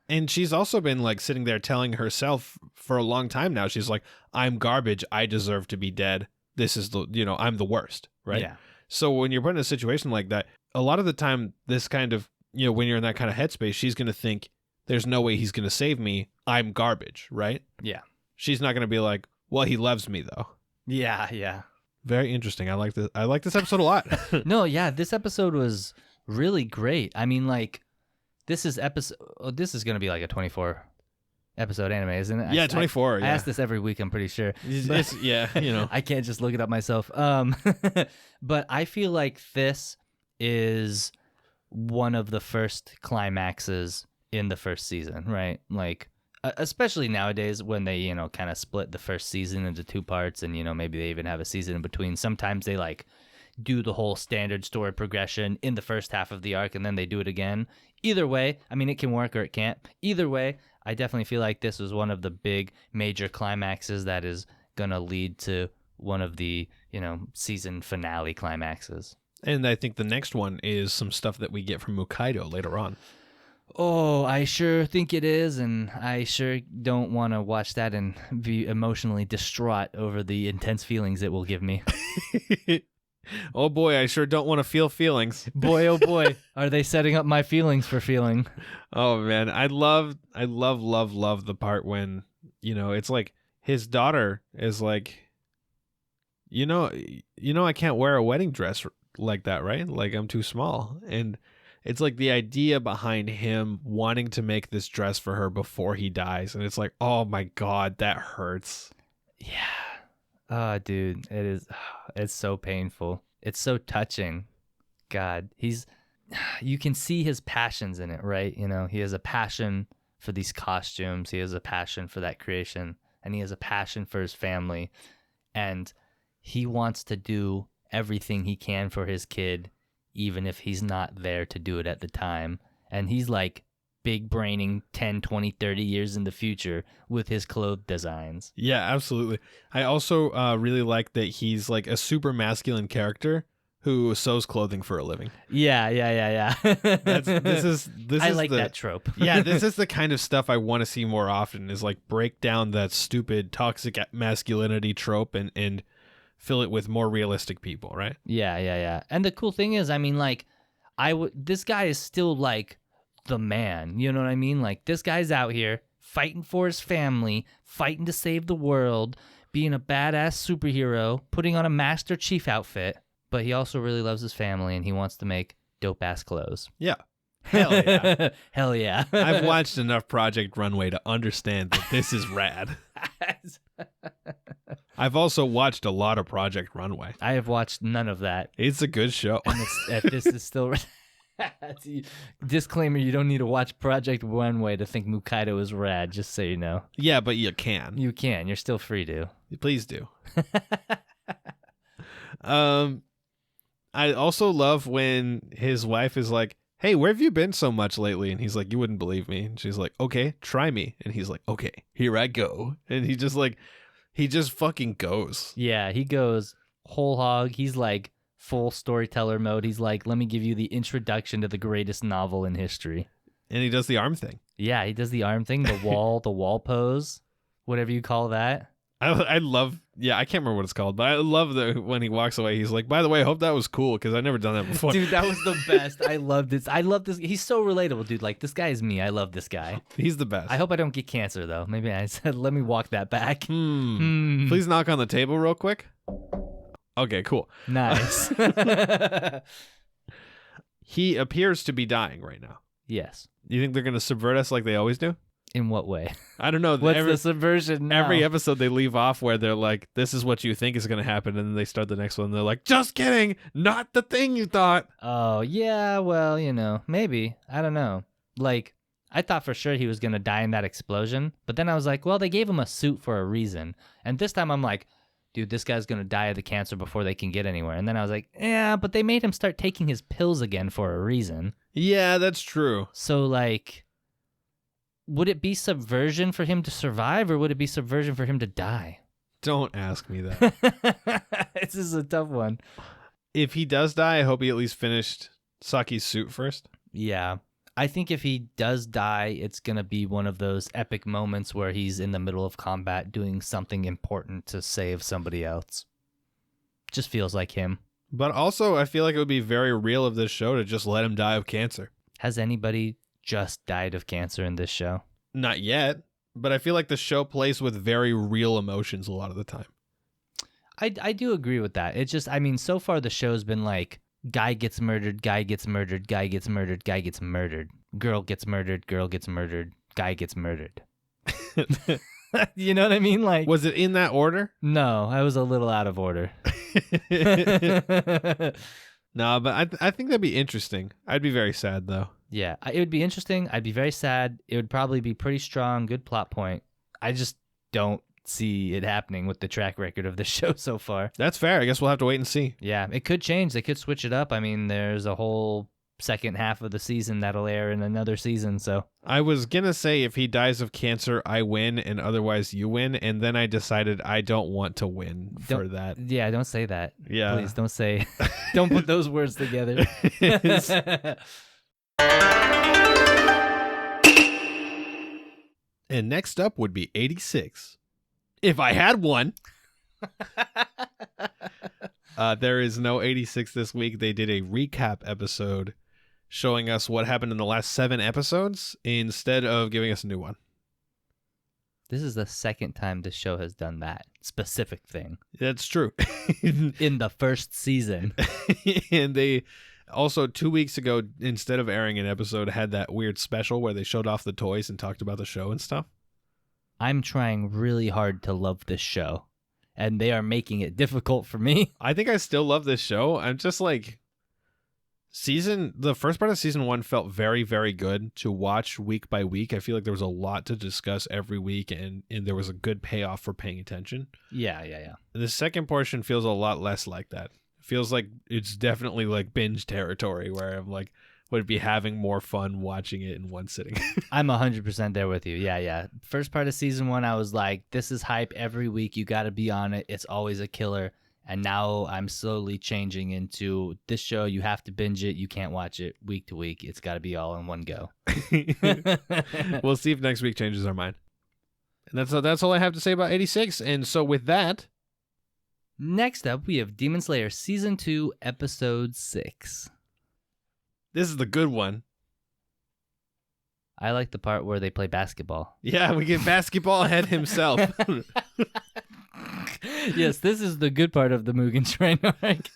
And she's also been like sitting there telling herself for a long time now. She's like, I'm garbage. I deserve to be dead. This is I'm the worst, right? Yeah. So when you're put in a situation like that, a lot of the time, this kind of, when you're in that kind of headspace, she's going to think, there's no way he's going to save me. I'm garbage, right? Yeah. she's not going to be like, well, he loves me though. Yeah. Very interesting. I like this episode a lot. No, yeah, this episode was really great. I mean, like, this is going to be like a 24 episode anime, isn't it? Yeah, 24. I ask this every week, I'm pretty sure. Yeah. I can't just look it up myself. But I feel like this is one of the first climaxes in the first season, right? Like, especially nowadays when they, kind of split the first season into 2 parts and, maybe they even have a season in between. Sometimes they like do the whole standard story progression in the first half of the arc and then they do it again. Either way, I mean, it can work or it can't. Either way, I definitely feel like this was one of the big major climaxes that is going to lead to one of the, season finale climaxes. And I think the next one is some stuff that we get from Mukaito later on. Oh, I sure think it is, and I sure don't want to watch that and be emotionally distraught over the intense feelings it will give me. Oh boy, I sure don't want to feel feelings. Boy, oh boy, are they setting up my feelings for feeling. Oh man, I love the part when, it's like his daughter is like, I can't wear a wedding dress like that, right? Like I'm too small. And it's like the idea behind him wanting to make this dress for her before he dies. And it's like, oh my God, that hurts. Yeah. Oh, dude, it's so painful. It's so touching. God, you can see his passions in it, right? He has a passion for these costumes. He has a passion for that creation. And he has a passion for his family. And he wants to do everything he can for his kid, even if he's not there to do it at the time. And he's like big braining 10, 20, 30 years in the future with his clothes designs. Yeah, absolutely. I also really like that he's like a super masculine character who sews clothing for a living. Yeah. This is I like that trope. Yeah, this is the kind of stuff I want to see more often, is like break down that stupid toxic masculinity trope and fill it with more realistic people, right? Yeah. And the cool thing is, I mean, like, this guy is still like the man, you know what I mean? Like, this guy's out here fighting for his family, fighting to save the world, being a badass superhero, putting on a Master Chief outfit, but he also really loves his family and he wants to make dope-ass clothes. Yeah. Hell yeah. Hell yeah. I've watched enough Project Runway to understand that this is rad. I've also watched a lot of Project Runway. I have watched none of that. It's a good show. And this is still... Disclaimer, you don't need to watch Project Runway to think Mukaito is rad, just so you know. Yeah, but you can. You can. You're still free to. Please do. I also love when his wife is like, hey, where have you been so much lately? And he's like, you wouldn't believe me. And she's like, okay, try me. And he's like, okay, here I go. And he just fucking goes. Yeah, he goes whole hog. He's like full storyteller mode. He's like, let me give you the introduction to the greatest novel in history. And he does the arm thing. Yeah, he does the arm thing, the wall pose, whatever you call that. I love, I can't remember what it's called, but I love that when he walks away, he's like, by the way, I hope that was cool, because I've never done that before. Dude, that was the best. I love this. He's so relatable, dude. Like, this guy is me. I love this guy. He's the best. I hope I don't get cancer, though. Maybe I said, let me walk that back. Please knock on the table real quick. Okay, cool. Nice. He appears to be dying right now. Yes. You think they're going to subvert us like they always do? In what way? I don't know. What's the subversion now? Every episode they leave off where they're like, this is what you think is going to happen. And then they start the next one. And they're like, just kidding. Not the thing you thought. Oh, yeah. Well, maybe. I don't know. Like, I thought for sure he was going to die in that explosion. But then I was like, well, they gave him a suit for a reason. And this time I'm like, dude, this guy's going to die of the cancer before they can get anywhere. And then I was like, yeah, but they made him start taking his pills again for a reason. Yeah, that's true. So, like, would it be subversion for him to survive, or would it be subversion for him to die? Don't ask me that. This is a tough one. If he does die, I hope he at least finished Saki's suit first. Yeah. I think if he does die, it's going to be one of those epic moments where he's in the middle of combat doing something important to save somebody else. Just feels like him. But also, I feel like it would be very real of this show to just let him die of cancer. Has anybody just died of cancer in this show? Not yet. but I feel like the show plays with very real emotions a lot of the time. I do agree with that. It's just, I mean, so far the show's been like, guy gets murdered, guy gets murdered, guy gets murdered, guy gets murdered, girl gets murdered, girl gets murdered, guy gets murdered. You know what I mean? Like, Was it in that order? no, I was a little out of order. No, but I think that'd be interesting. I'd be very sad though. Yeah, it would be interesting. I'd be very sad. It would probably be pretty strong, good plot point. I just don't see it happening with the track record of the show so far. That's fair. I guess we'll have to wait and see. Yeah, it could change. They could switch it up. I mean, there's a whole second half of the season that'll air in another season, so. I was gonna say if he dies of cancer, I win, and otherwise you win, and then I decided I don't want to win for that. Yeah, don't say that. Yeah. Please don't say, don't put those words together. And next up would be 86. If I had one. There is no 86 this week. They did a recap episode showing us what happened in the last 7 episodes instead of giving us a new one. This is the second time this show has done that specific thing. That's true. In the first season. And they also 2 weeks ago, instead of airing an episode, had that weird special where they showed off the toys and talked about the show and stuff. I'm trying really hard to love this show, and they are making it difficult for me. I think I still love this show. I'm just like, the first part of season 1 felt very, very good to watch week by week. I feel like there was a lot to discuss every week, and there was a good payoff for paying attention. Yeah. The second portion feels a lot less like that. It feels like it's definitely like binge territory where I'm like, would be having more fun watching it in one sitting. I'm 100% there with you. Yeah. First part of season 1, I was like, this is hype every week. You got to be on it. It's always a killer. And now I'm slowly changing into this show. You have to binge it. You can't watch it week to week. It's got to be all in one go. We'll see if next week changes our mind. And that's all I have to say about 86. And so with that, next up, we have Demon Slayer Season 2, Episode 6. this is the good one. I like the part where they play basketball. Yeah, we get Basketball Head himself. Yes, this is the good part of the Mugen Train arc.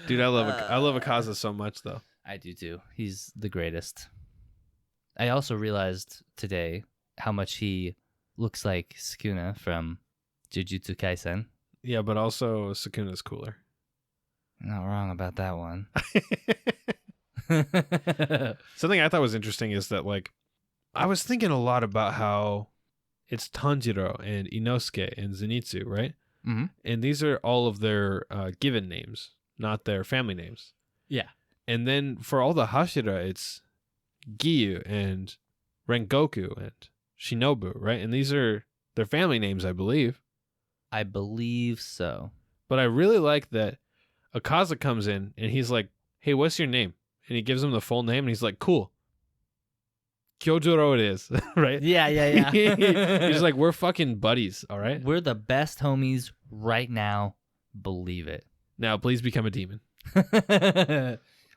Dude, I love Akaza so much, though. I do too. He's the greatest. I also realized today how much he looks like Sukuna from Jujutsu Kaisen. Yeah, but also Sukuna's cooler. Not wrong about that one. Something I thought was interesting is that, like, I was thinking a lot about how it's Tanjiro and Inosuke and Zenitsu, right? Mm-hmm. And these are all of their given names, not their family names. Yeah. And then for all the Hashira, it's Giyu and Rengoku and Shinobu, right? And these are their family names, I believe. I believe so. But I really like that Akaza comes in and he's like, hey, what's your name? And he gives him the full name and he's like, cool. Kyojuro it is, right? Yeah. He's like, we're fucking buddies, all right? We're the best homies right now. Believe it. Now, please become a demon.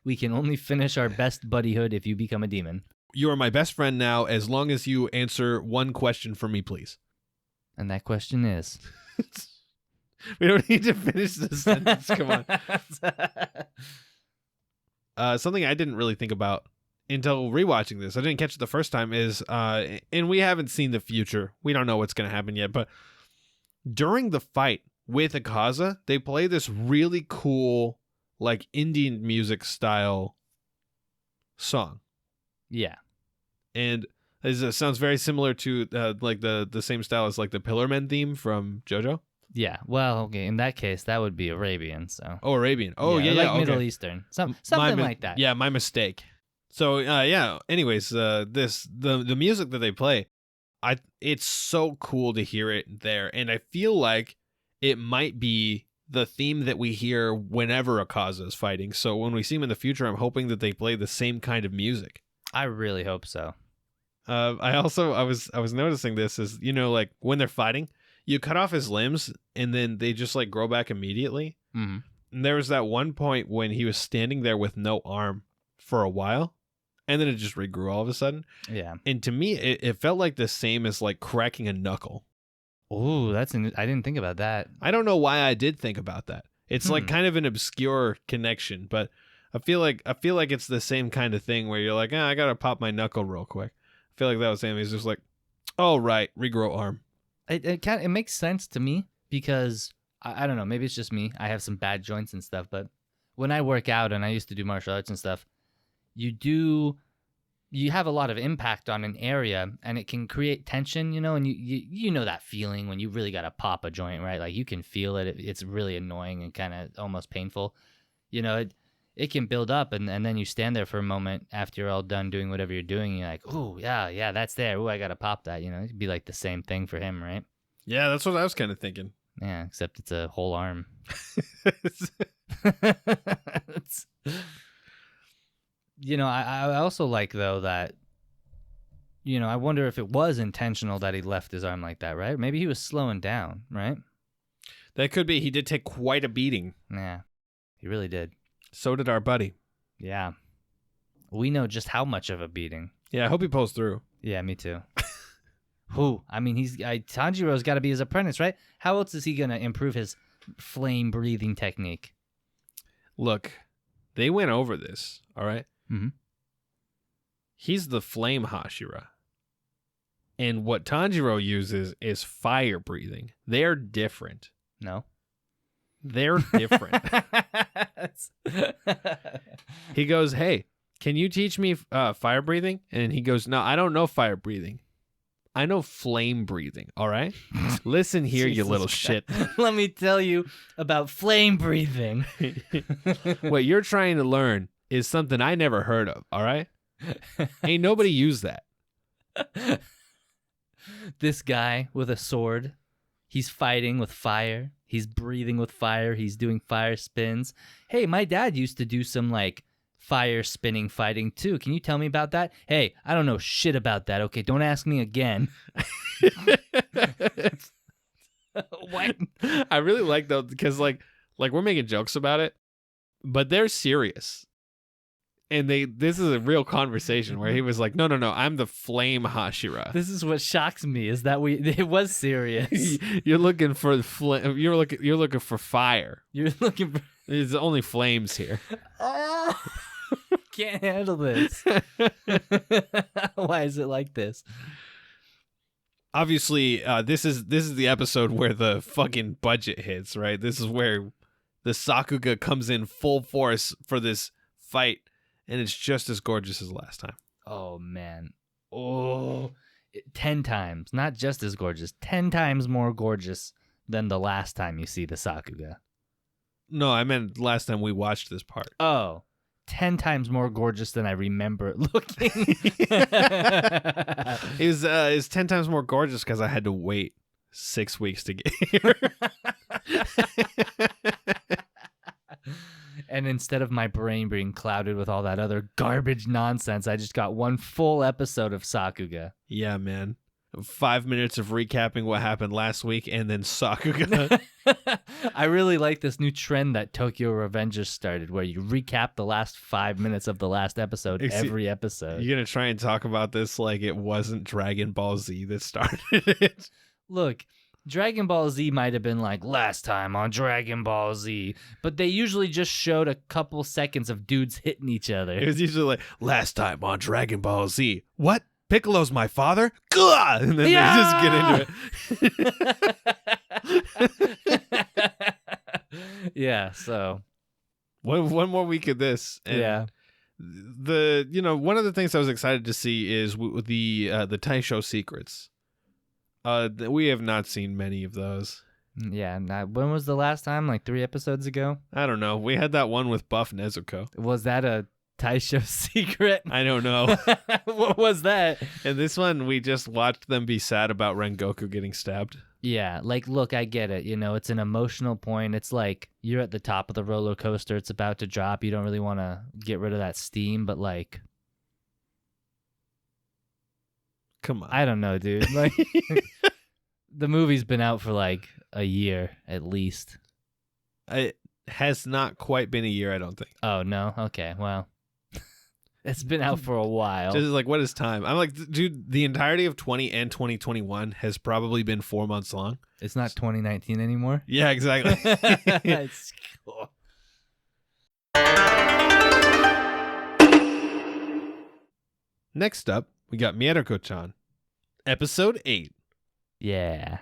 We can only finish our best buddyhood if you become a demon. You are my best friend now as long as you answer one question for me, please. And that question is... We don't need to finish this sentence. Come on. Something I didn't really think about until rewatching this, I didn't catch it the first time, is, and we haven't seen the future. We don't know what's going to happen yet, but during the fight with Akaza, they play this really cool, like, Indian music style song. Yeah. And it sounds very similar to, like, the same style as, like, the Pillarmen theme from JoJo. Yeah, well, okay, in that case, that would be Arabian, so. Oh, Arabian. Oh, yeah, like okay. Middle Eastern. Something like that. Yeah, my mistake. So, yeah, anyways, the music that they play, it's so cool to hear it there, and I feel like it might be the theme that we hear whenever Akaza is fighting, so when we see him in the future, I'm hoping that they play the same kind of music. I really hope so. I was noticing this is, you know, like, when they're fighting, you cut off his limbs, and then they just, like, grow back immediately. Mm-hmm. And there was that one point when he was standing there with no arm for a while. and then it just regrew all of a sudden. Yeah. And to me, it felt like the same as like cracking a knuckle. Oh, I didn't think about that. I don't know why I did think about that. It's like kind of an obscure connection, but I feel like it's the same kind of thing where you're like, I gotta pop my knuckle real quick. I feel like that was him. He's just like, oh right, regrow arm. It makes sense to me because I don't know, maybe it's just me. I have some bad joints and stuff, but when I work out and I used to do martial arts and stuff, you have a lot of impact on an area and it can create tension, and you know that feeling when you really got to pop a joint, right? Like you can feel it. It's really annoying and kind of almost painful. It can build up and then you stand there for a moment after you're all done doing whatever you're doing. And you're like, oh, yeah, that's there. Oh, I got to pop that. It'd be like the same thing for him, right? Yeah, that's what I was kind of thinking. Yeah, except it's a whole arm. I also like, though, that, I wonder if it was intentional that he left his arm like that, right? Maybe he was slowing down, right? That could be. He did take quite a beating. Yeah, he really did. So did our buddy. Yeah. We know just how much of a beating. Yeah, I hope he pulls through. Yeah, me too. Who? I mean, Tanjiro's got to be his apprentice, right? How else is he going to improve his flame breathing technique? Look, they went over this, all right? Mm-hmm. He's the flame Hashira. And what Tanjiro uses is fire breathing. They're different. No. They're different. He goes, hey, can you teach me fire breathing? And he goes, no, I don't know fire breathing. I know flame breathing, all right? Listen here, you little shit. Let me tell you about flame breathing. What you're trying to learn is something I never heard of, all right? Ain't nobody used that. This guy with a sword, he's fighting with fire. He's breathing with fire. He's doing fire spins. Hey, my dad used to do some, fire spinning fighting, too. Can you tell me about that? Hey, I don't know shit about that. Okay, don't ask me again. What? I really like, though, because, we're making jokes about it, but they're serious. And this is a real conversation where he was like, no, I'm the flame Hashira. This is what shocks me is that it was serious. You're looking for the flame. You're looking for fire. You're looking for. There's only flames here. Oh, can't handle this. Why is it like this? Obviously, this is the episode where the fucking budget hits, right? This is where the Sakuga comes in full force for this fight. And it's just as gorgeous as last time. Oh, man. 10 times. Not just as gorgeous. 10 times more gorgeous than the last time you see the Sakuga. No, I meant last time we watched this part. Oh. 10 times more gorgeous than I remember it looking. It was 10 times more gorgeous because I had to wait 6 weeks to get here. And instead of my brain being clouded with all that other garbage nonsense, I just got one full episode of Sakuga. Yeah, man. 5 minutes of recapping what happened last week and then Sakuga. I really like this new trend that Tokyo Revengers started where you recap the last 5 minutes of the last episode every episode. You're going to try and talk about this like it wasn't Dragon Ball Z that started it. Look, Dragon Ball Z might have been like last time on Dragon Ball Z, but they usually just showed a couple seconds of dudes hitting each other. It was usually like, last time on Dragon Ball Z. What? Piccolo's my father? Gah! And then they just get into it. Yeah, so. One more week of this. And yeah. One of the things I was excited to see is the Taisho secrets. We have not seen many of those. Yeah. When was the last time? Like 3 episodes ago? I don't know. We had that one with Buff Nezuko. Was that a Taisho secret? I don't know. What was that? And this one, we just watched them be sad about Rengoku getting stabbed. Yeah. Look, I get it. It's an emotional point. It's like you're at the top of the roller coaster. It's about to drop. You don't really want to get rid of that steam, but come on. I don't know, dude. The movie's been out for a year at least. It has not quite been a year, I don't think. Oh, no? Okay, well. It's been out for a while. Just like, what is time? I'm like, dude, the entirety of 20 and 2021 has probably been 4 months long. It's not 2019 anymore. Yeah, exactly. It's cool. Next up, we got Mieruko-Chan, episode 8. Yeah.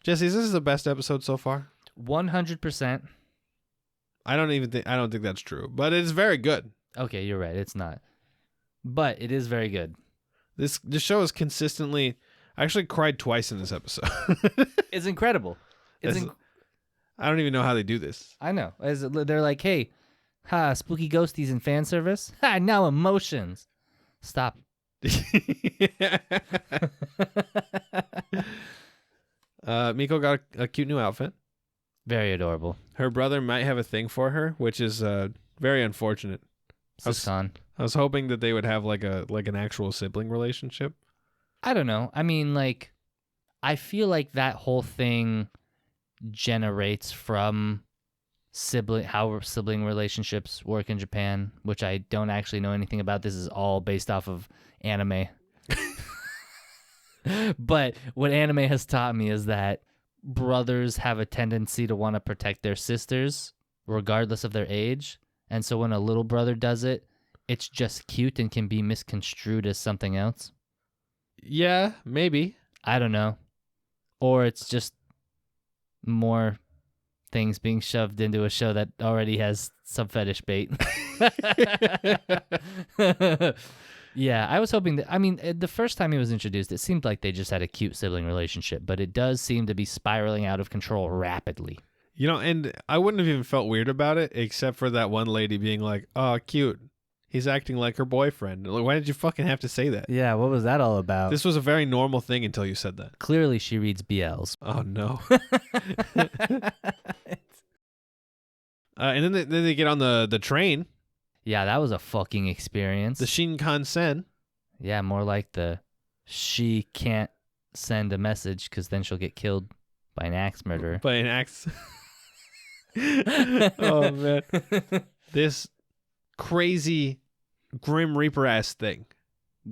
Jesse, is this the best episode so far? 100%. I don't think that's true, but it's very good. Okay, you're right. It's not. But it is very good. This show is consistently. I actually cried twice in this episode. It's incredible. I don't even know how they do this. I know. They're like, hey, spooky ghosties and fan service. Now emotions. Stop. Miko got a cute new outfit. Very adorable. Her brother might have a thing for her, which is very unfortunate. Susan. I was hoping that they would have like an actual sibling relationship. I don't know. I mean, like, I feel like that whole thing generates from how sibling relationships work in Japan, which I don't actually know anything about. This is all based off of anime. But what anime has taught me is that brothers have a tendency to want to protect their sisters regardless of their age. And so when a little brother does it, it's just cute and can be misconstrued as something else. Yeah, maybe. I don't know. Or it's just more things being shoved into a show that already has some fetish bait. Yeah, I was hoping that, I mean, the first time he was introduced, it seemed like they just had a cute sibling relationship, but it does seem to be spiraling out of control rapidly. You know, and I wouldn't have even felt weird about it, except for that one lady being like, oh, cute. He's acting like her boyfriend. Like, why did you fucking have to say that? Yeah, what was that all about? This was a very normal thing until you said that. Clearly she reads BLs. Oh, no. And then they get on the train. Yeah, that was a fucking experience. The Shinkansen. Yeah, more like she can't send a message because then she'll get killed by an axe murderer. By an axe. Oh, man. This crazy Grim Reaper-ass thing.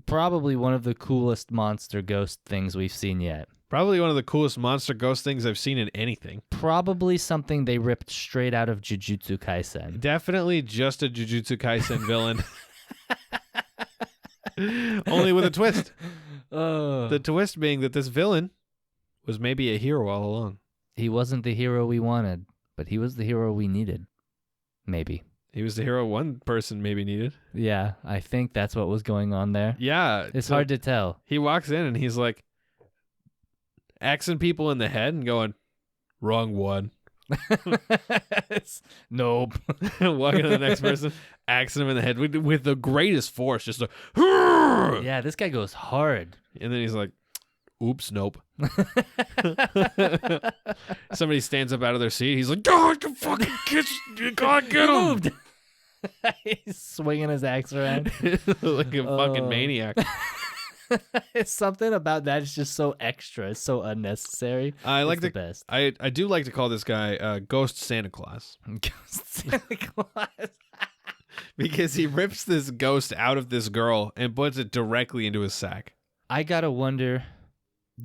Probably one of the coolest monster ghost things we've seen yet. Probably one of the coolest monster ghost things I've seen in anything. Probably something they ripped straight out of Jujutsu Kaisen. Definitely just a Jujutsu Kaisen villain. Only with a twist. The twist being that this villain was maybe a hero all along. He wasn't the hero we wanted, but he was the hero we needed. Maybe. He was the hero one person maybe needed. Yeah, I think that's what was going on there. Yeah. It's hard to tell. He walks in and he's like axing people in the head and going, wrong one. Nope. Walking to the next person, axing him in the head with the greatest force. Just like, yeah, this guy goes hard. And then he's like, oops, nope. Somebody stands up out of their seat. He's like, God, you fucking get him. He's swinging his axe around. Like a fucking maniac. It's something about that. It's just so extra. It's so unnecessary. I like the best. I do like to call this guy Ghost Santa Claus. Ghost Santa Claus. Because he rips this ghost out of this girl and puts it directly into his sack. I gotta wonder,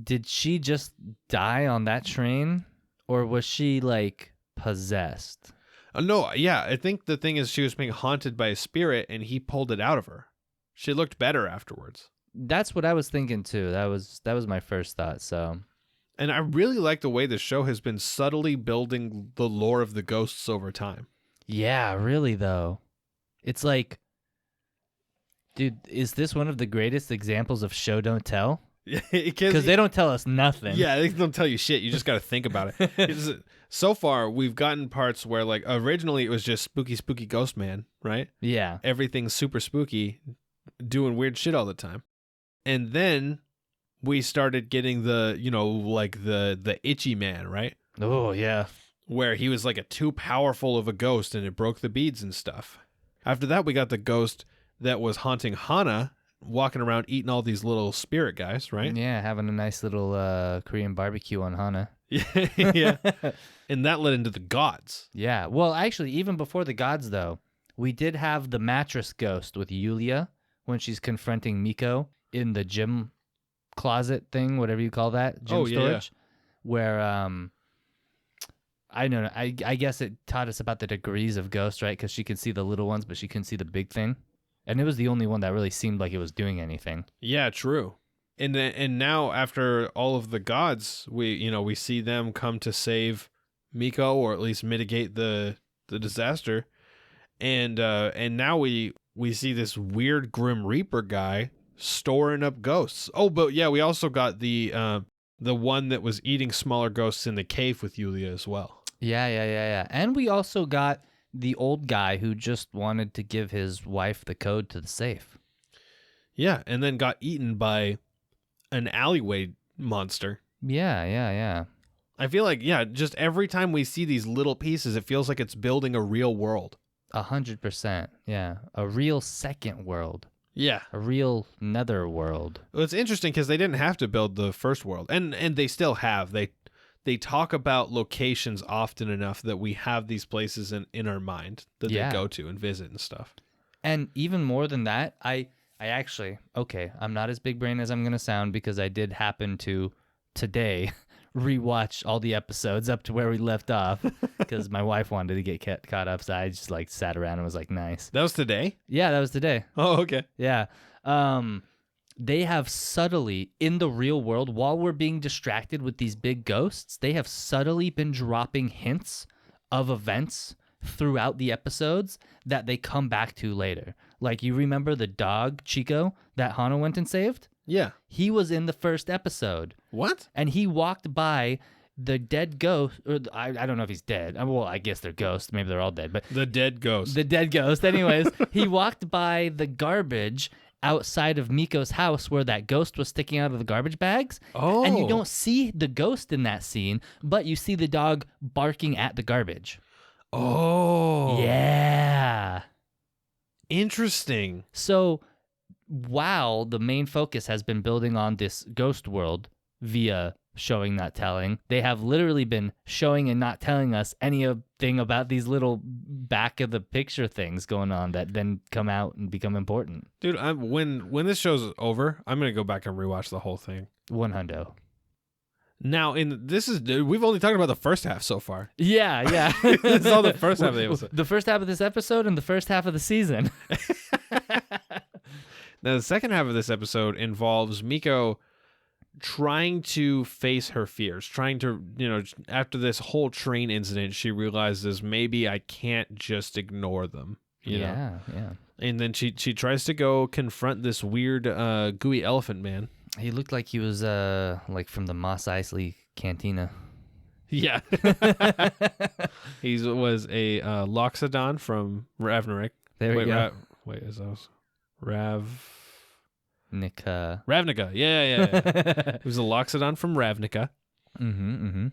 did she just die on that train? Or was she, like, possessed? No, yeah. I think the thing is she was being haunted by a spirit and he pulled it out of her. She looked better afterwards. That's what I was thinking too. That was my first thought. So, and I really like the way the show has been subtly building the lore of the ghosts over time. Yeah, really though. It's like, dude, is this one of the greatest examples of show don't tell? Because they don't tell us nothing. Yeah, they don't tell you shit. You just got to think about it. So far, we've gotten parts where, like, originally it was just spooky ghost man, right? Yeah. Everything's super spooky, doing weird shit all the time. And then we started getting the, like the itchy man, right? Oh, yeah. Where he was like a too powerful of a ghost and it broke the beads and stuff. After that, we got the ghost that was haunting Hana, walking around eating all these little spirit guys, right? Yeah, having a nice little Korean barbecue on Hana. Yeah. And that led into the gods. Yeah. Well, actually, even before the gods, though, we did have the mattress ghost with Yulia when she's confronting Miko in the gym closet thing, whatever you call that, gym storage, where I don't know. I guess it taught us about the degrees of ghosts, right? Because she could see the little ones, but she couldn't see the big thing, and it was the only one that really seemed like it was doing anything. Yeah, true. And now after all of the gods, we see them come to save Miko, or at least mitigate the disaster, and now we see this weird Grim Reaper guy storing up ghosts. Oh, but yeah, we also got the one that was eating smaller ghosts in the cave with Yulia as well. Yeah. And we also got the old guy who just wanted to give his wife the code to the safe. Yeah, and then got eaten by an alleyway monster. Yeah. I feel like, just every time we see these little pieces, it feels like it's building a real world. 100%. Yeah. A real second world. Yeah. A real nether world. Well, it's interesting because they didn't have to build the first world, and they still have. They talk about locations often enough that we have these places in our mind that they go to and visit and stuff. And even more than that, I actually, I'm not as big brain as I'm going to sound, because I did happen to today rewatch all the episodes up to where we left off, because my wife wanted to get caught up, so I just sat around and was like, nice. That was today? Yeah, that was today. Oh, okay. Yeah. They have subtly, in the real world, while we're being distracted with these big ghosts, they have subtly been dropping hints of events throughout the episodes that they come back to later. Like, you remember the dog, Chico, that Hana went and saved? Yeah. He was in the first episode. What? And he walked by the dead ghost, or I don't know if he's dead. Well, I guess they're ghosts. Maybe they're all dead. But The dead ghost. the dead ghost. Anyways, he walked by the garbage outside of Miko's house where that ghost was sticking out of the garbage bags. Oh. And you don't see the ghost in that scene, but you see the dog barking at the garbage. Oh. Yeah. Interesting. So while the main focus has been building on this ghost world via showing, not telling, they have literally been showing and not telling us anything about these little back of the picture things going on that then come out and become important. Dude, when this show's over, I'm going to go back and rewatch the whole thing. 100. Now, we've only talked about the first half so far. Yeah. It's all the first half of the episode. The first half of this episode and the first half of the season. Now, the second half of this episode involves Miko trying to face her fears, trying to, after this whole train incident, she realizes maybe I can't just ignore them. You know? Yeah. And then she tries to go confront this weird gooey elephant man. He looked like he was from the Mos Eisley Cantina. Yeah. He was a Loxodon from Ravnica. There we go. Is those Ravnica. Yeah. He was a Loxodon from Ravnica. Mm-hmm.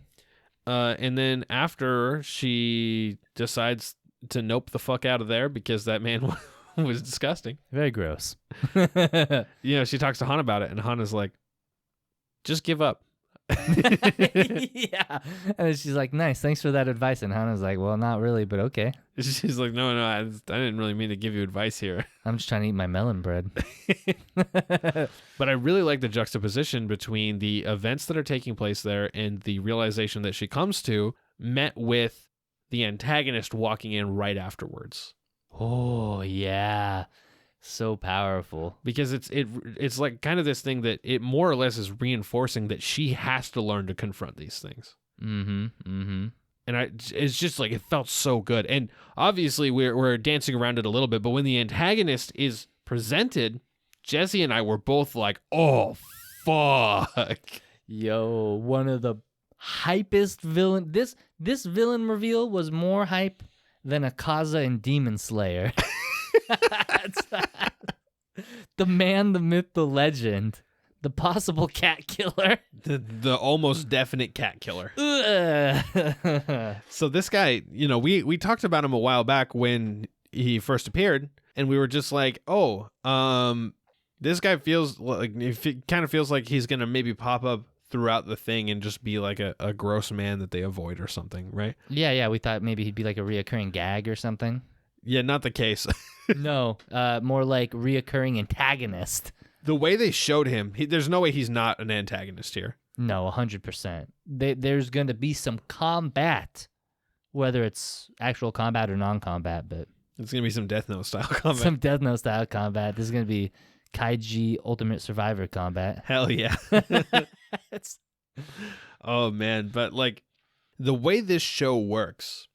And then after she decides to nope the fuck out of there because that man was disgusting. Very gross. She talks to Han about it, and Han is like, just give up. Yeah. And then she's like, nice, thanks for that advice. And Hana's like, well, not really, but okay. She's like, no, I didn't really mean to give you advice here. I'm just trying to eat my melon bread. But I really like the juxtaposition between the events that are taking place there and the realization that she comes to, met with the antagonist walking in right afterwards. Oh, yeah. So powerful. Because it's like kind of this thing that it more or less is reinforcing that she has to learn to confront these things. Mm-hmm. And it's just like, it felt so good. And obviously we're dancing around it a little bit, but when the antagonist is presented, Jesse and I were both like, oh, fuck. Yo, one of the hypest villain. This villain reveal was more hype than Akaza in Demon Slayer. The man, the myth, the legend, the possible cat killer, the almost definite cat killer. So this guy, we talked about him a while back when he first appeared, and we were just like, this guy feels like, it kind of feels like he's gonna maybe pop up throughout the thing and just be like a gross man that they avoid or something, right? Yeah, we thought maybe he'd be like a reoccurring gag or something. Yeah, not the case. No, more like reoccurring antagonist. The way they showed him, there's no way he's not an antagonist here. No, 100%. There's going to be some combat, whether it's actual combat or non-combat, but It's going to be some Death Note style combat. some Death Note style combat. This is going to be Kaiji Ultimate Survivor combat. Hell yeah. Oh, man. But, like, the way this show works,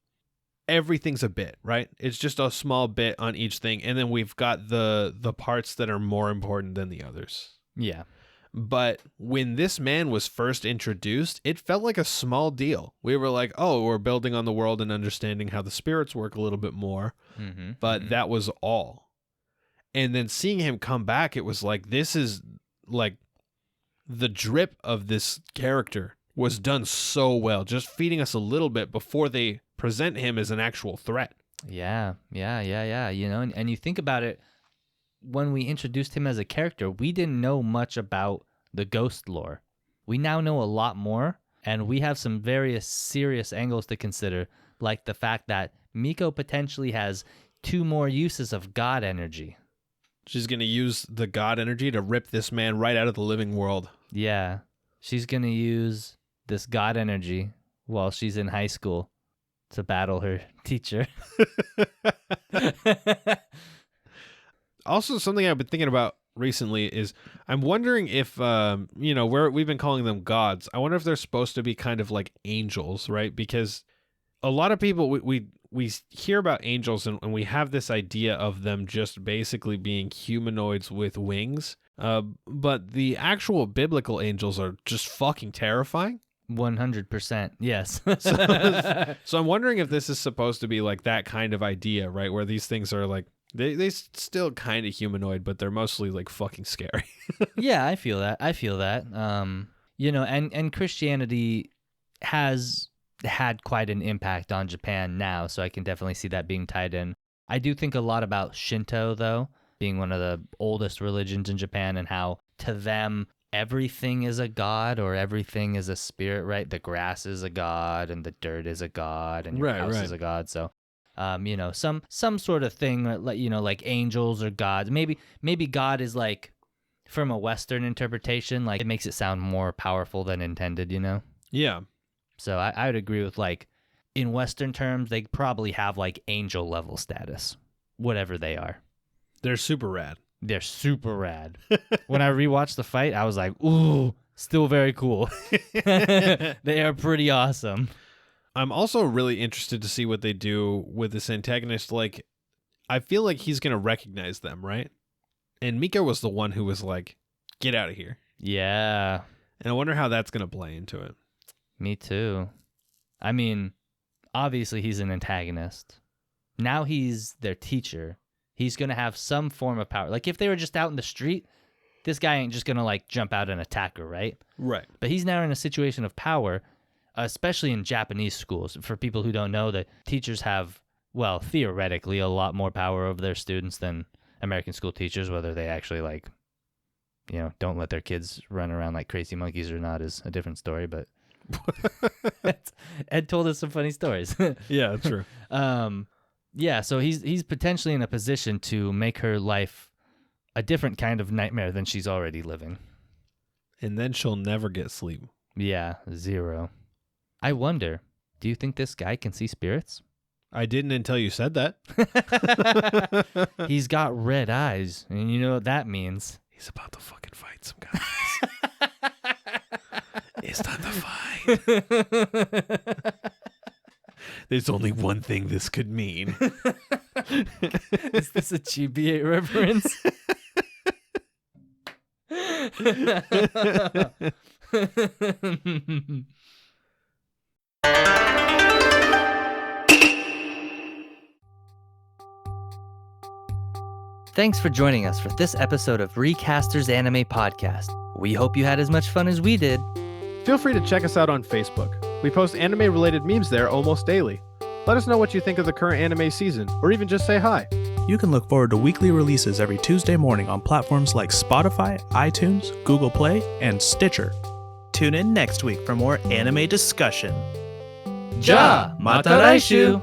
everything's a bit, right? It's just a small bit on each thing. And then we've got the parts that are more important than the others. Yeah. But when this man was first introduced, it felt like a small deal. We were like, oh, we're building on the world and understanding how the spirits work a little bit more. But that was all. And then seeing him come back, it was like, this is like the drip of this character was done so well, just feeding us a little bit before they present him as an actual threat. Yeah. You know, and you think about it, when we introduced him as a character, we didn't know much about the ghost lore. We now know a lot more, and we have some various serious angles to consider, like the fact that Miko potentially has 2 more uses of God energy. She's going to use the God energy to rip this man right out of the living world. Yeah. She's going to use this God energy while she's in high school to battle her teacher. Also, something I've been thinking about recently is I'm wondering if, we've been calling them gods. I wonder if they're supposed to be kind of like angels, right? Because a lot of people, we hear about angels and we have this idea of them just basically being humanoids with wings. But the actual biblical angels are just fucking terrifying. 100%, yes. So I'm wondering if this is supposed to be like that kind of idea, right? Where these things are like, They still kind of humanoid, but they're mostly like fucking scary. Yeah, I feel that. And Christianity has had quite an impact on Japan now, so I can definitely see that being tied in. I do think a lot about Shinto, though, being one of the oldest religions in Japan, and how to them everything is a god or everything is a spirit, right? The grass is a god and the dirt is a god and your house is a god. So some sort of thing, like angels or gods. Maybe God is like, from a Western interpretation, like it makes it sound more powerful than intended, you know? Yeah. So I would agree with, like, in Western terms, they probably have like angel level status, whatever they are. They're super rad. They're super rad. When I rewatched the fight, I was like, ooh, still very cool. They are pretty awesome. I'm also really interested to see what they do with this antagonist. Like, I feel like he's going to recognize them, right? And Miko was the one who was like, get out of here. Yeah. And I wonder how that's going to play into it. Me too. I mean, obviously he's an antagonist. Now he's their teacher. He's going to have some form of power. Like, if they were just out in the street, this guy ain't just going to, like, jump out and attack her, right? Right. But he's now in a situation of power, especially in Japanese schools. For people who don't know, that teachers have, well, theoretically, a lot more power over their students than American school teachers. Whether they actually, like, don't let their kids run around like crazy monkeys or not is a different story. But Ed told us some funny stories. Yeah, true. Yeah, so he's potentially in a position to make her life a different kind of nightmare than she's already living. And then she'll never get sleep. Yeah, 0. I wonder, do you think this guy can see spirits? I didn't until you said that. He's got red eyes, and you know what that means. He's about to fucking fight some guys. It's time to fight. There's only one thing this could mean. Is this a GBA reference? Thanks for joining us for this episode of Recasters Anime Podcast. We hope you had as much fun as we did. Feel free to check us out on Facebook. We post anime-related memes there almost daily. Let us know what you think of the current anime season, or even just say hi. You can look forward to weekly releases every Tuesday morning on platforms like Spotify, iTunes, Google Play, and Stitcher. Tune in next week for more anime discussion. Ja, mata raishu!